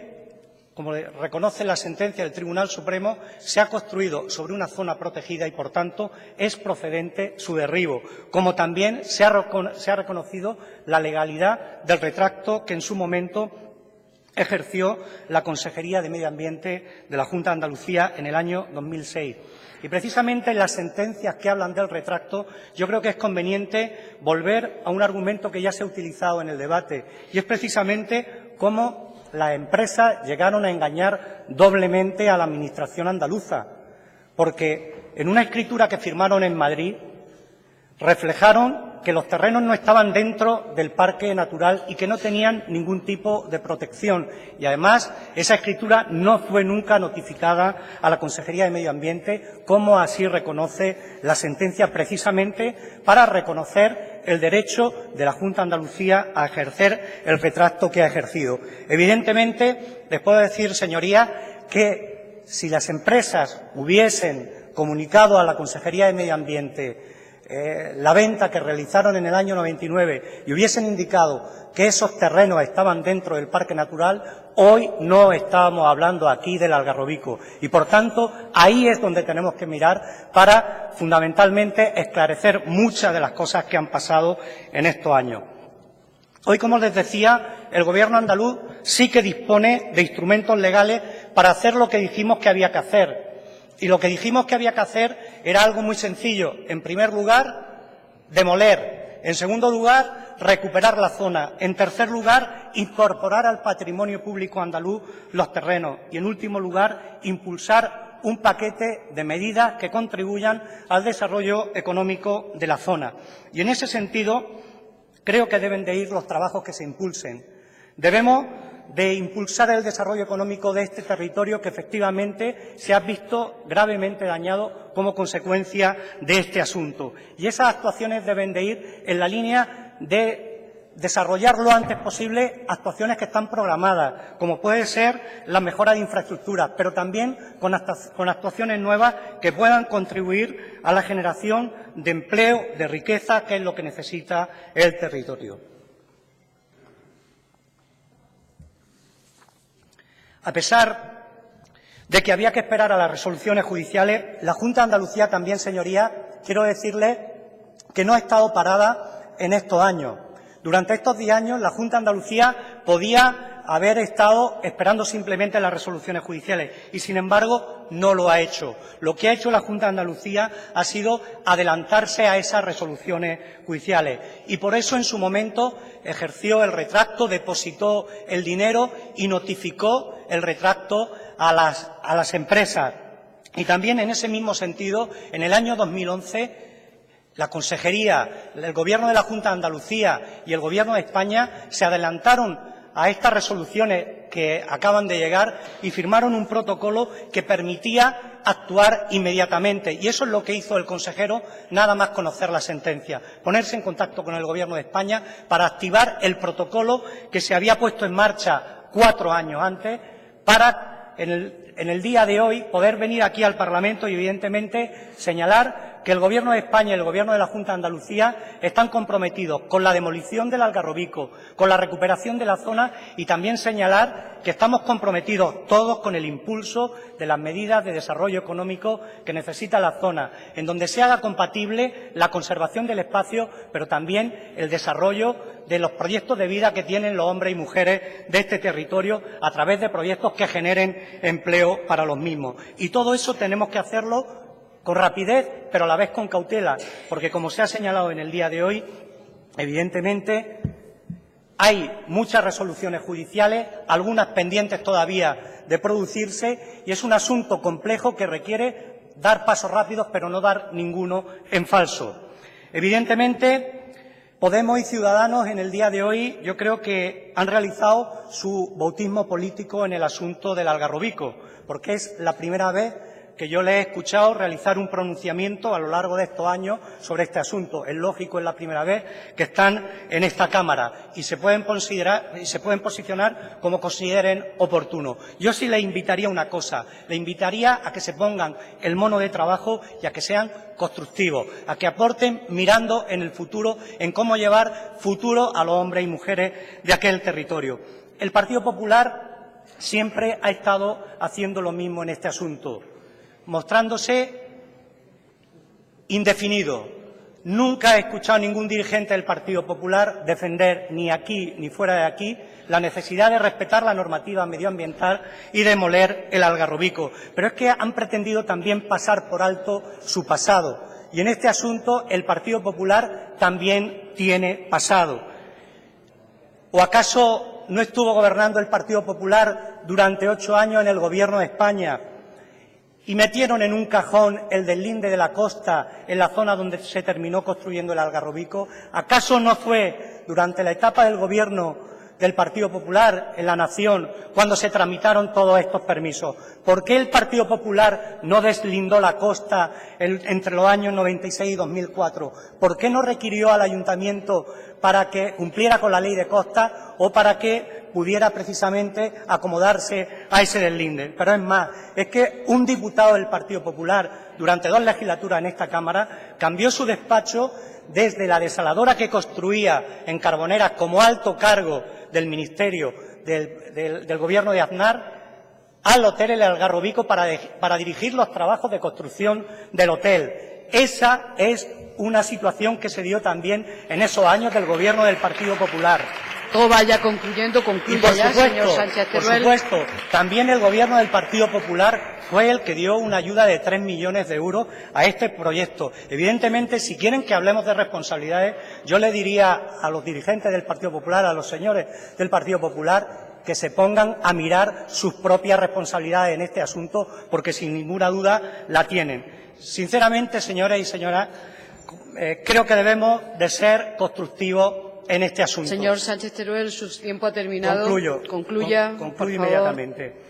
Speaker 8: como reconoce la sentencia del Tribunal Supremo, se ha construido sobre una zona protegida y, por tanto, es procedente su derribo, como también se ha reconocido la legalidad del retracto que en su momento ejerció la Consejería de Medio Ambiente de la Junta de Andalucía en el año 2006. Y precisamente en las sentencias que hablan del retracto, yo creo que es conveniente volver a un argumento que ya se ha utilizado en el debate, y es precisamente cómo las empresas llegaron a engañar doblemente a la Administración andaluza, porque en una escritura que firmaron en Madrid reflejaron que los terrenos no estaban dentro del parque natural y que no tenían ningún tipo de protección. Y además, esa escritura no fue nunca notificada a la Consejería de Medio Ambiente, como así reconoce la sentencia, precisamente para reconocer el derecho de la Junta de Andalucía a ejercer el retracto que ha ejercido. Evidentemente, les puedo decir, señorías, que si las empresas hubiesen comunicado a la Consejería de Medio Ambiente la venta que realizaron en el año 99 y hubiesen indicado que esos terrenos estaban dentro del parque natural, hoy no estábamos hablando aquí del Algarrobico. Y, por tanto, ahí es donde tenemos que mirar para, fundamentalmente, esclarecer muchas de las cosas que han pasado en estos años. Hoy, como les decía, el Gobierno andaluz sí que dispone de instrumentos legales para hacer lo que dijimos que había que hacer. Y lo que dijimos que había que hacer era algo muy sencillo. En primer lugar, demoler. En segundo lugar, recuperar la zona. En tercer lugar, incorporar al patrimonio público andaluz los terrenos. Y, en último lugar, impulsar un paquete de medidas que contribuyan al desarrollo económico de la zona. Y, en ese sentido, creo que deben de ir los trabajos que se impulsen. Debemos de impulsar el desarrollo económico de este territorio que efectivamente se ha visto gravemente dañado como consecuencia de este asunto. Y esas actuaciones deben de ir en la línea de desarrollar lo antes posible actuaciones que están programadas, como puede ser la mejora de infraestructuras, pero también con actuaciones nuevas que puedan contribuir a la generación de empleo, de riqueza, que es lo que necesita el territorio. A pesar de que había que esperar a las resoluciones judiciales, la Junta de Andalucía también, señorías, quiero decirles que no ha estado parada en estos años. Durante estos 10 años, la Junta de Andalucía podía haber estado esperando simplemente las resoluciones judiciales y, sin embargo, no lo ha hecho. Lo que ha hecho la Junta de Andalucía ha sido adelantarse a esas resoluciones judiciales y, por eso, en su momento, ejerció el retracto, depositó el dinero y notificó el retracto a las empresas. Y también, en ese mismo sentido, en el año 2011, la Consejería, el Gobierno de la Junta de Andalucía y el Gobierno de España se adelantaron a estas resoluciones que acaban de llegar y firmaron un protocolo que permitía actuar inmediatamente. Y eso es lo que hizo el consejero nada más conocer la sentencia, ponerse en contacto con el Gobierno de España para activar el protocolo que se había puesto en marcha 4 años antes para, en el día de hoy, poder venir aquí al Parlamento y, evidentemente, señalar que el Gobierno de España y el Gobierno de la Junta de Andalucía están comprometidos con la demolición del Algarrobico, con la recuperación de la zona y también señalar que estamos comprometidos todos con el impulso de las medidas de desarrollo económico que necesita la zona, en donde se haga compatible la conservación del espacio, pero también el desarrollo de los proyectos de vida que tienen los hombres y mujeres de este territorio a través de proyectos que generen empleo para los mismos. Y todo eso tenemos que hacerlo con rapidez, pero a la vez con cautela, porque, como se ha señalado en el día de hoy, evidentemente hay muchas resoluciones judiciales, algunas pendientes todavía de producirse, y es un asunto complejo que requiere dar pasos rápidos, pero no dar ninguno en falso. Evidentemente, Podemos y Ciudadanos en el día de hoy yo creo que han realizado su bautismo político en el asunto del Algarrobico, porque es la primera vez que yo le he escuchado realizar un pronunciamiento a lo largo de estos años sobre este asunto. Es lógico, es la primera vez que están en esta Cámara y se pueden posicionar como consideren oportuno. Yo sí le invitaría a una cosa, le invitaría a que se pongan el mono de trabajo y a que sean constructivos, a que aporten mirando en el futuro, en cómo llevar futuro a los hombres y mujeres de aquel territorio. El Partido Popular siempre ha estado haciendo lo mismo en este asunto, mostrándose indefinido. Nunca he escuchado a ningún dirigente del Partido Popular defender, ni aquí ni fuera de aquí, la necesidad de respetar la normativa medioambiental y demoler el Algarrobico. Pero es que han pretendido también pasar por alto su pasado. Y en este asunto el Partido Popular también tiene pasado. ¿O acaso no estuvo gobernando el Partido Popular durante 8 años en el Gobierno de España y metieron en un cajón el deslinde de la costa en la zona donde se terminó construyendo el Algarrobico? ¿Acaso no fue durante la etapa del Gobierno del Partido Popular en la Nación cuando se tramitaron todos estos permisos? ¿Por qué el Partido Popular no deslindó la costa entre los años 96 y 2004? ¿Por qué no requirió al Ayuntamiento para que cumpliera con la ley de costa o para que pudiera precisamente acomodarse a ese deslinde? Pero es más, es que un diputado del Partido Popular durante 2 legislaturas en esta Cámara cambió su despacho desde la desaladora que construía en Carboneras como alto cargo del Ministerio del Gobierno de Aznar al Hotel El Algarrobico para dirigir los trabajos de construcción del hotel. Esa es una situación que se dio también en esos años del Gobierno del Partido Popular.
Speaker 5: Todo vaya concluyendo, concluya ya, señor Sánchez Teruel.
Speaker 8: Por supuesto, también el Gobierno del Partido Popular fue el que dio una ayuda de 3 millones de euros a este proyecto. Evidentemente, si quieren que hablemos de responsabilidades, yo le diría a los dirigentes del Partido Popular, a los señores del Partido Popular, que se pongan a mirar sus propias responsabilidades en este asunto, porque sin ninguna duda la tienen. Sinceramente, señores y señoras, creo que debemos de ser constructivos en este asunto.
Speaker 5: Señor Sánchez Teruel, su tiempo ha terminado.
Speaker 8: Concluyo
Speaker 5: por
Speaker 8: inmediatamente.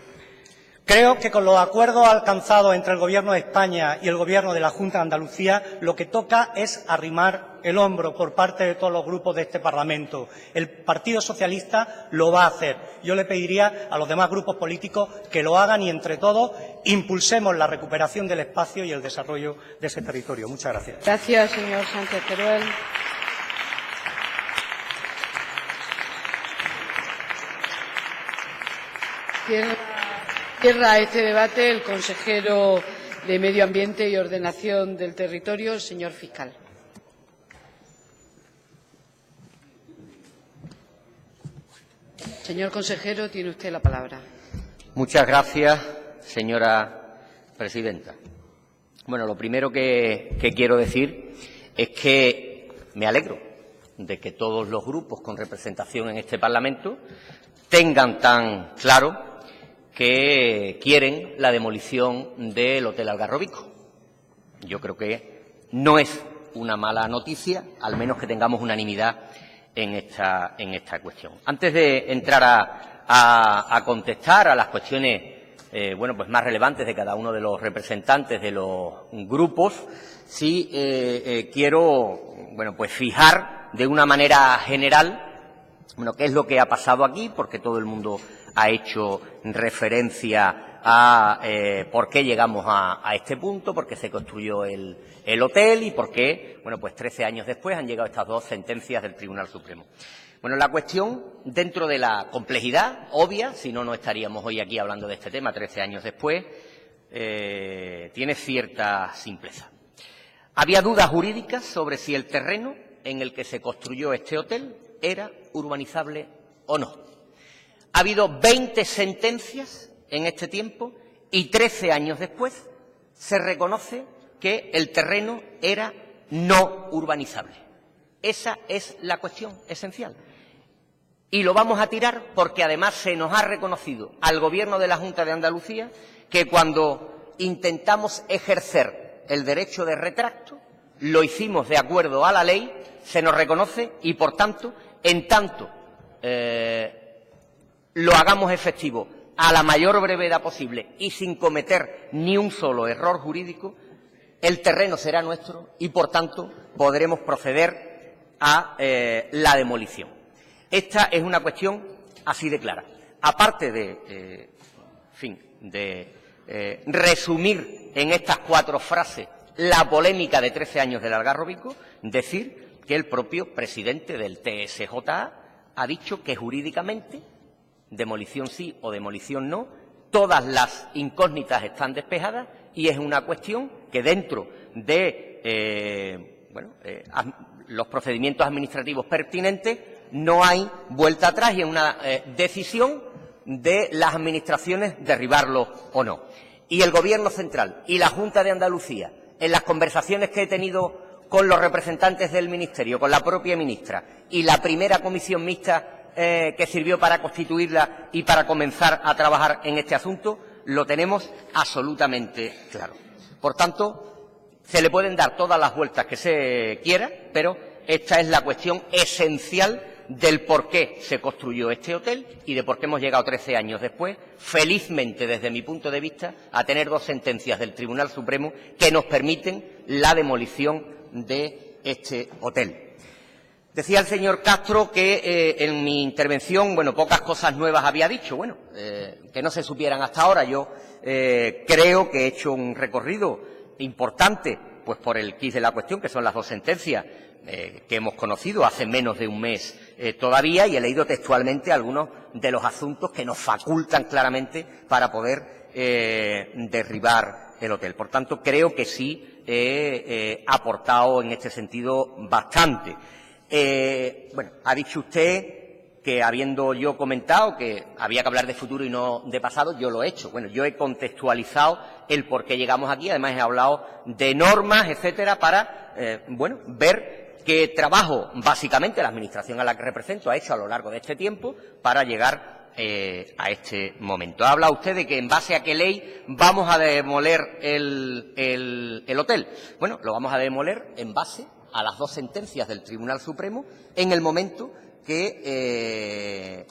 Speaker 8: Creo que con los acuerdos alcanzados entre el Gobierno de España y el Gobierno de la Junta de Andalucía, lo que toca es arrimar el hombro por parte de todos los grupos de este Parlamento. El Partido Socialista lo va a hacer. Yo le pediría a los demás grupos políticos que lo hagan y, entre todos, impulsemos la recuperación del espacio y el desarrollo de ese territorio. Muchas gracias.
Speaker 5: Gracias, señor Sánchez Teruel. Cierra este debate el consejero de Medio Ambiente y Ordenación del Territorio, el señor fiscal. Señor consejero, tiene usted la palabra.
Speaker 2: Muchas gracias, señora presidenta. Bueno, lo primero que quiero decir es que me alegro de que todos los grupos con representación en este Parlamento tengan tan claro que quieren la demolición del Hotel Algarrobico. Yo creo que no es una mala noticia, al menos que tengamos unanimidad en esta cuestión. Antes de entrar a contestar a las cuestiones pues más relevantes de cada uno de los representantes de los grupos, sí quiero pues fijar de una manera general qué es lo que ha pasado aquí, porque todo el mundo ha hecho referencia a por qué llegamos a este punto, por qué se construyó el hotel y por qué, bueno, pues 13 años después han llegado estas dos sentencias del Tribunal Supremo. Bueno, la cuestión, dentro de la complejidad obvia, si no, no estaríamos hoy aquí hablando de este tema 13 años después, tiene cierta simpleza. Había dudas jurídicas sobre si el terreno en el que se construyó este hotel era urbanizable o no. Ha habido 20 sentencias en este tiempo y 13 años después se reconoce que el terreno era no urbanizable. Esa es la cuestión esencial. Y lo vamos a tirar porque además se nos ha reconocido al Gobierno de la Junta de Andalucía que cuando intentamos ejercer el derecho de retracto, lo hicimos de acuerdo a la ley, se nos reconoce y, por tanto, en tanto lo hagamos efectivo a la mayor brevedad posible y sin cometer ni un solo error jurídico, el terreno será nuestro y, por tanto, podremos proceder a la demolición. Esta es una cuestión así de clara. Aparte de, resumir en estas 4 frases la polémica de 13 años del Algarrobico, decir que el propio presidente del TSJA ha dicho que jurídicamente, demolición sí o demolición no, todas las incógnitas están despejadas y es una cuestión que dentro de los procedimientos administrativos pertinentes no hay vuelta atrás y es una decisión de las administraciones derribarlo o no. Y el Gobierno central y la Junta de Andalucía, en las conversaciones que he tenido con los representantes del Ministerio, con la propia ministra y la primera comisión mixta que sirvió para constituirla y para comenzar a trabajar en este asunto, lo tenemos absolutamente claro. Por tanto, se le pueden dar todas las vueltas que se quiera, pero esta es la cuestión esencial del por qué se construyó este hotel y de por qué hemos llegado 13 años después, felizmente desde mi punto de vista, a tener 2 sentencias del Tribunal Supremo que nos permiten la demolición de este hotel. Decía el señor Castro que en mi intervención, bueno, pocas cosas nuevas había dicho, bueno, que no se supieran hasta ahora. Yo creo que he hecho un recorrido importante pues por el quid de la cuestión, que son las 2 sentencias que hemos conocido hace menos de un mes todavía, y he leído textualmente algunos de los asuntos que nos facultan claramente para poder derribar el hotel. Por tanto, creo que sí he aportado en este sentido bastante. Bueno, ha dicho usted que habiendo yo comentado que había que hablar de futuro y no de pasado, yo lo he hecho. Bueno, yo he contextualizado el por qué llegamos aquí, además he hablado de normas, etcétera, para, ver qué trabajo, básicamente, la Administración a la que represento ha hecho a lo largo de este tiempo para llegar a este momento. Habla usted de que en base a qué ley vamos a demoler el hotel. Bueno, lo vamos a demoler en base a las 2 sentencias del Tribunal Supremo en el momento que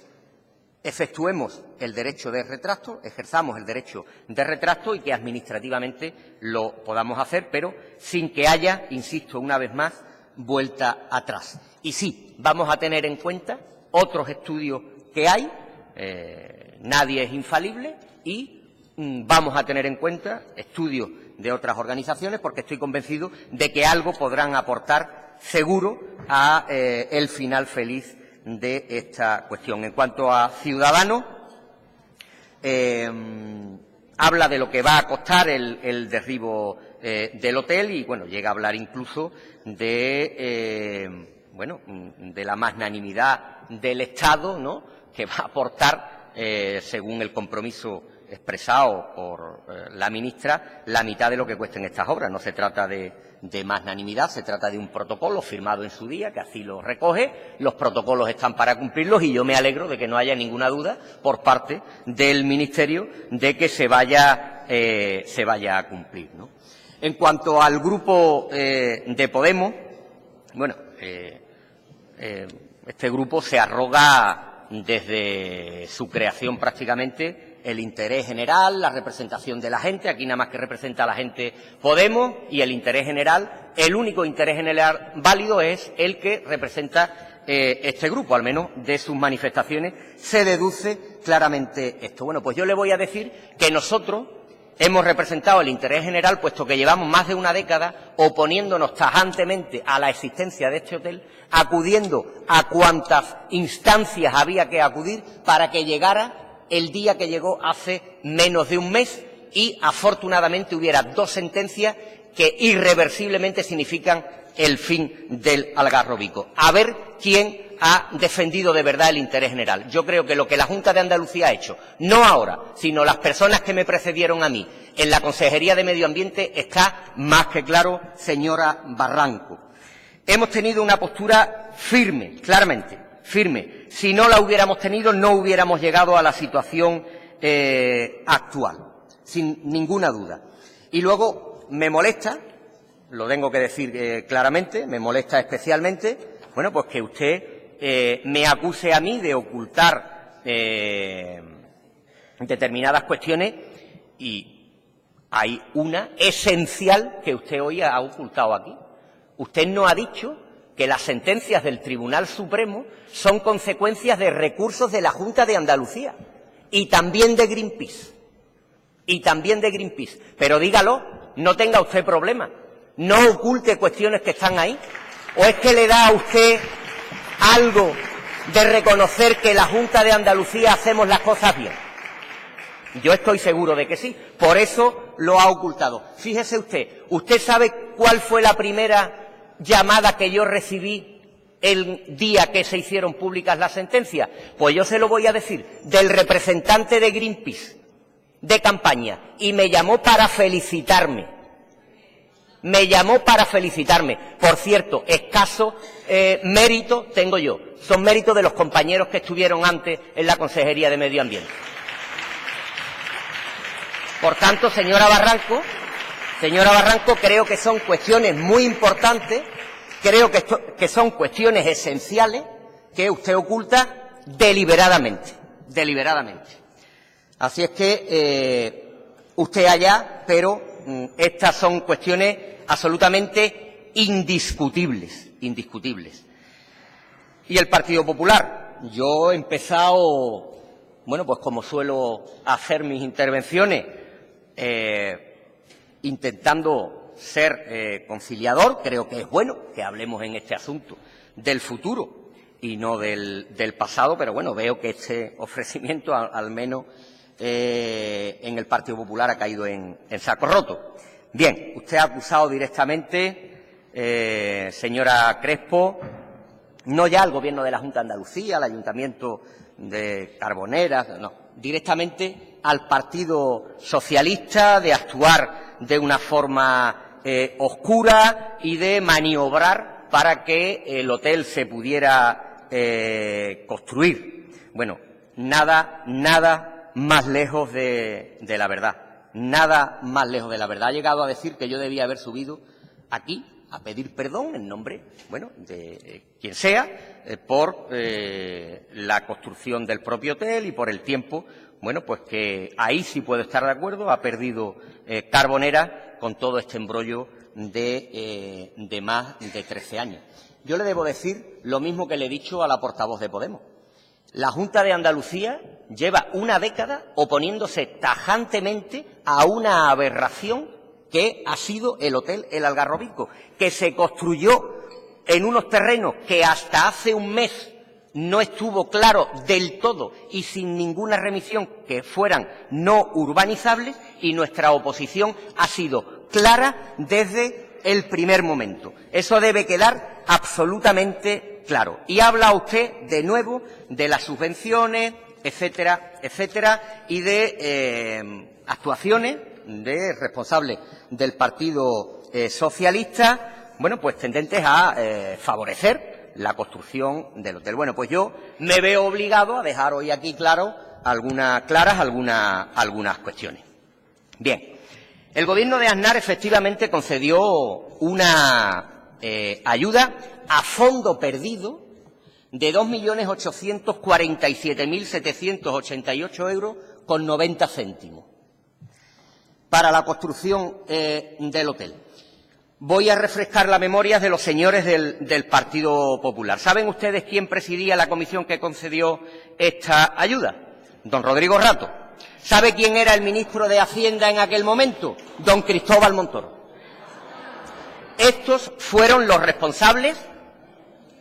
Speaker 2: efectuemos el derecho de retracto, ejerzamos el derecho de retracto y que administrativamente lo podamos hacer, pero sin que haya, insisto una vez más, vuelta atrás. Y sí, vamos a tener en cuenta otros estudios que hay, nadie es infalible, y vamos a tener en cuenta estudios de otras organizaciones porque estoy convencido de que algo podrán aportar seguro a el final feliz de esta cuestión. En cuanto a Ciudadanos, habla de lo que va a costar el derribo del hotel y, bueno, llega a hablar incluso de, de la magnanimidad del Estado, ¿no?, que va a aportar, según el compromiso expresado por la ministra, la mitad de lo que cuesten estas obras. No se trata de magnanimidad, se trata de un protocolo firmado en su día, que así lo recoge. Los protocolos están para cumplirlos y yo me alegro de que no haya ninguna duda por parte del Ministerio de que se vaya a cumplir, ¿no? En cuanto al grupo de Podemos, bueno, este grupo se arroga desde su creación prácticamente el interés general, la representación de la gente. Aquí nada más que representa a la gente Podemos, y el interés general, el único interés general válido es el que representa este grupo, al menos de sus manifestaciones se deduce claramente esto. Bueno, pues yo le voy a decir que nosotros hemos representado el interés general, puesto que llevamos más de una década oponiéndonos tajantemente a la existencia de este hotel, acudiendo a cuantas instancias había que acudir para que llegara el día que llegó hace menos de un mes y, afortunadamente, hubiera 2 sentencias que irreversiblemente significan el fin del Algarrobico. A ver quién ha defendido de verdad el interés general. Yo creo que lo que la Junta de Andalucía ha hecho, no ahora, sino las personas que me precedieron a mí en la Consejería de Medio Ambiente, está más que claro, señora Barranco. Hemos tenido una postura firme, claramente, firme. Si no la hubiéramos tenido, no hubiéramos llegado a la situación actual, sin ninguna duda. Y luego me molesta, lo tengo que decir claramente, me molesta especialmente, bueno, pues que usted me acuse a mí de ocultar determinadas cuestiones, y hay una esencial que usted hoy ha ocultado aquí. Usted no ha dicho que las sentencias del Tribunal Supremo son consecuencias de recursos de la Junta de Andalucía y también de Greenpeace. Pero dígalo, no tenga usted problema. No oculte cuestiones que están ahí. ¿O es que le da a usted algo de reconocer que la Junta de Andalucía hacemos las cosas bien? Yo estoy seguro de que sí. Por eso lo ha ocultado. Fíjese usted, ¿usted sabe cuál fue la primera llamada que yo recibí el día que se hicieron públicas las sentencias? Pues yo se lo voy a decir, del representante de Greenpeace de campaña, y me llamó para felicitarme. Por cierto, escaso mérito tengo yo. Son méritos de los compañeros que estuvieron antes en la Consejería de Medio Ambiente. Por tanto, señora Barranco, creo que son cuestiones muy importantes, creo que son cuestiones esenciales que usted oculta deliberadamente. Así es que usted allá, pero estas son cuestiones absolutamente indiscutibles. Y el Partido Popular, yo he empezado, bueno, pues como suelo hacer mis intervenciones, intentando ser conciliador. Creo que es bueno que hablemos en este asunto del futuro y no del pasado, pero bueno, veo que este ofrecimiento, al menos en el Partido Popular, ha caído en saco roto. Bien, usted ha acusado directamente, señora Crespo, no ya al Gobierno de la Junta de Andalucía, al Ayuntamiento de Carboneras, no, directamente al Partido Socialista, de actuar de una forma oscura y de maniobrar para que el hotel se pudiera construir. Bueno, nada más lejos de la verdad. Nada más lejos de la verdad. Ha llegado a decir que yo debía haber subido aquí a pedir perdón en nombre, bueno, de quien sea, por la construcción del propio hotel y por el tiempo. Bueno, pues que ahí sí puedo estar de acuerdo. Ha perdido Carbonera con todo este embrollo de más de 13 años. Yo le debo decir lo mismo que le he dicho a la portavoz de Podemos. La Junta de Andalucía lleva una década oponiéndose tajantemente a una aberración que ha sido el Hotel El Algarrobico, que se construyó en unos terrenos que hasta hace un mes no estuvo claro del todo y sin ninguna remisión que fueran no urbanizables, y nuestra oposición ha sido clara desde el primer momento. Eso debe quedar absolutamente claro. Y habla usted de nuevo de las subvenciones, etcétera, etcétera, y de actuaciones de responsables del Partido Socialista, bueno, pues tendentes a favorecer la construcción del hotel. Bueno, pues yo me veo obligado a dejar hoy aquí algunas cuestiones. Bien, el Gobierno de Aznar efectivamente concedió una ayuda a fondo perdido de 2.847.788 euros con 90 céntimos para la construcción del hotel. voy a refrescar la memoria de los señores del Partido Popular. ¿Saben ustedes quién presidía la comisión que concedió esta ayuda? Don Rodrigo Rato. ¿Sabe quién era el ministro de Hacienda en aquel momento? Don Cristóbal Montoro. Estos fueron los responsables,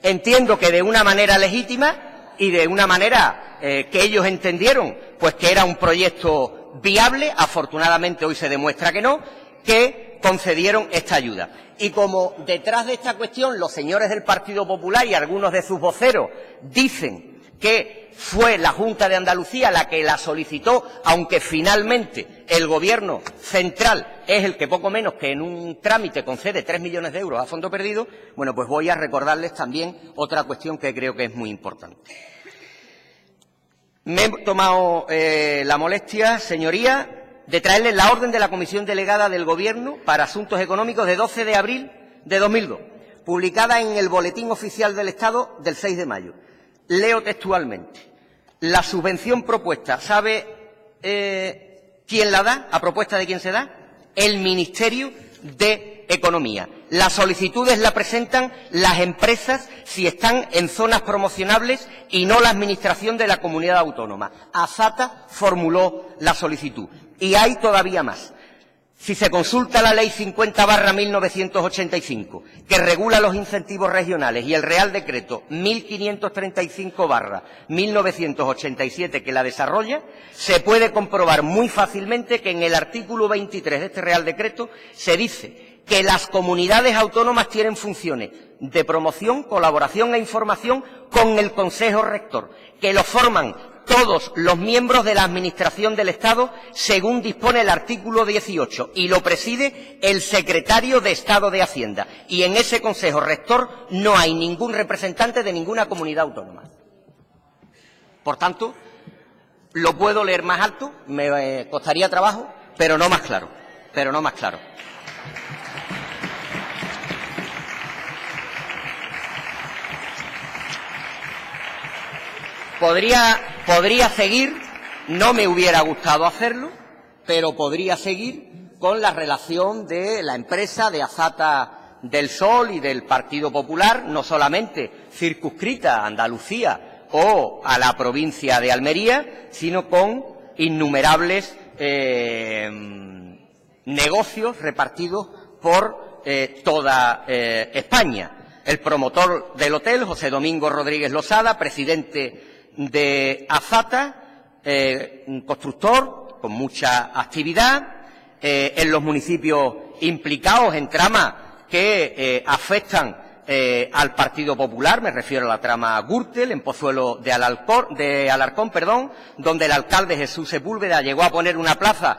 Speaker 2: entiendo que de una manera legítima y de una manera que ellos entendieron pues que era un proyecto viable, afortunadamente hoy se demuestra que no, que concedieron esta ayuda. Y como detrás de esta cuestión los señores del Partido Popular y algunos de sus voceros dicen que fue la Junta de Andalucía la que la solicitó, aunque finalmente el Gobierno central es el que poco menos que en un trámite concede 3 millones de euros a fondo perdido, bueno, pues voy a recordarles también otra cuestión que creo que es muy importante. Me he tomado la molestia, señoría, de traerles la orden de la Comisión Delegada del Gobierno para Asuntos Económicos de 12 de abril de 2002, publicada en el Boletín Oficial del Estado del 6 de mayo. Leo textualmente. La subvención propuesta, ¿sabe quién la da? ¿A propuesta de quién se da? El Ministerio de Economía. Las solicitudes la presentan las empresas si están en zonas promocionables y no la Administración de la Comunidad Autónoma. ASATA formuló la solicitud. Y hay todavía más. Si se consulta la Ley 50/1985, que regula los incentivos regionales, y el Real Decreto 1535/1987, que la desarrolla, se puede comprobar muy fácilmente que en el artículo 23 de este Real Decreto se dice que las comunidades autónomas tienen funciones de promoción, colaboración e información con el Consejo Rector, que lo forman todos los miembros de la Administración del Estado, según dispone el artículo 18, y lo preside el secretario de Estado de Hacienda. Y en ese Consejo Rector no hay ningún representante de ninguna comunidad autónoma. Por tanto, lo puedo leer más alto, me costaría trabajo, pero no más claro. Podría seguir, no me hubiera gustado hacerlo, pero podría seguir con la relación de la empresa de Azata del Sol y del Partido Popular, no solamente circunscrita a Andalucía o a la provincia de Almería, sino con innumerables negocios repartidos por toda España. El promotor del hotel, José Domingo Rodríguez Losada, presidente de Azata, constructor con mucha actividad en los municipios implicados en tramas que afectan al Partido Popular, me refiero a la trama Gürtel, en Pozuelo de Alarcón, donde el alcalde Jesús Sepúlveda llegó a poner una plaza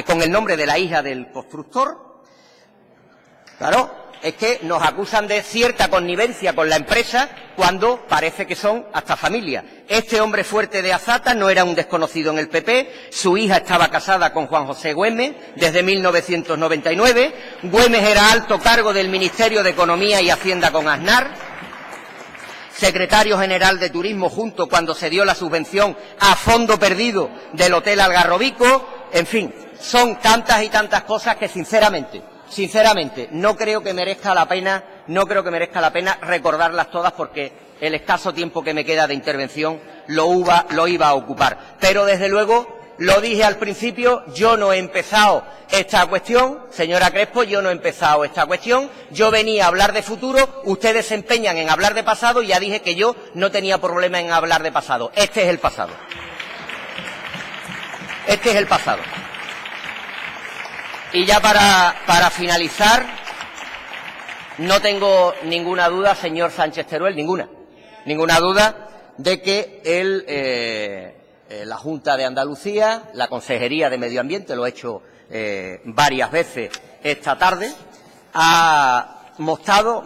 Speaker 2: con el nombre de la hija del constructor. Claro, es que nos acusan de cierta connivencia con la empresa cuando parece que son hasta familia. Este hombre fuerte de Azata no era un desconocido en el PP, su hija estaba casada con Juan José Güemes desde 1999, Güemes era alto cargo del Ministerio de Economía y Hacienda con Aznar, secretario general de Turismo junto cuando se dio la subvención a fondo perdido del Hotel Algarrobico, en fin, son tantas y tantas cosas que sinceramente, no creo que merezca la pena recordarlas todas porque el escaso tiempo que me queda de intervención lo iba a ocupar. Pero desde luego, lo dije al principio, yo no he empezado esta cuestión, señora Crespo, yo venía a hablar de futuro, ustedes se empeñan en hablar de pasado y ya dije que yo no tenía problema en hablar de pasado. Este es el pasado. Y ya para finalizar, no tengo ninguna duda, señor Sánchez Teruel, ninguna duda de que la Junta de Andalucía, la Consejería de Medio Ambiente, lo he hecho varias veces esta tarde, ha mostrado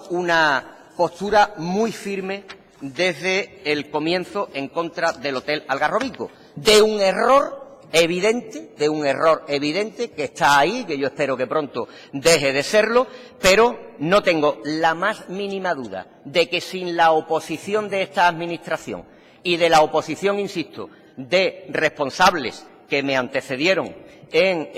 Speaker 2: una postura muy firme desde el comienzo en contra del Hotel Algarrobico, de un error evidente que está ahí, que yo espero que pronto deje de serlo, pero no tengo la más mínima duda de que sin la oposición de esta Administración y de la oposición, insisto, de responsables que me antecedieron en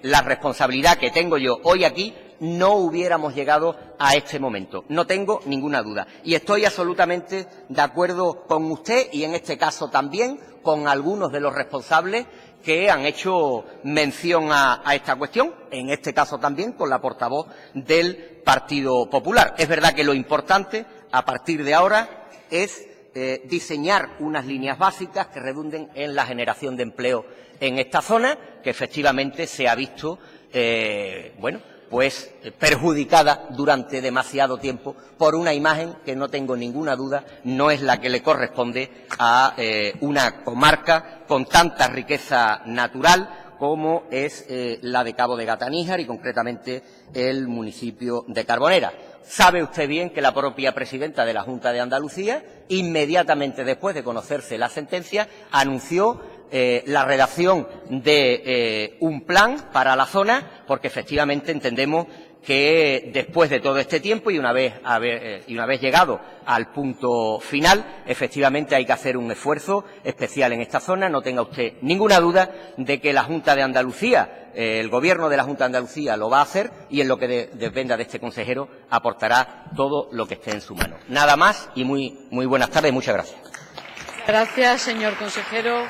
Speaker 2: la responsabilidad que tengo yo hoy aquí, no hubiéramos llegado a este momento. No tengo ninguna duda. Y estoy absolutamente de acuerdo con usted y, en este caso, también con algunos de los responsables que han hecho mención a esta cuestión, en este caso también con la portavoz del Partido Popular. Es verdad que lo importante, a partir de ahora, es diseñar unas líneas básicas que redunden en la generación de empleo en esta zona, que efectivamente se ha visto, perjudicada durante demasiado tiempo por una imagen que, no tengo ninguna duda, no es la que le corresponde a una comarca con tanta riqueza natural como es la de Cabo de Gata-Níjar y, concretamente, el municipio de Carbonera. Sabe usted bien que la propia presidenta de la Junta de Andalucía, inmediatamente después de conocerse la sentencia, anunció la redacción de un plan para la zona, porque efectivamente entendemos que después de todo este tiempo y una vez llegado al punto final, efectivamente hay que hacer un esfuerzo especial en esta zona. No tenga usted ninguna duda de que la Junta de Andalucía, el Gobierno de la Junta de Andalucía lo va a hacer, y en lo que dependa de este consejero aportará todo lo que esté en su mano. Nada más y muy buenas tardes y muchas gracias.
Speaker 5: Gracias, señor consejero.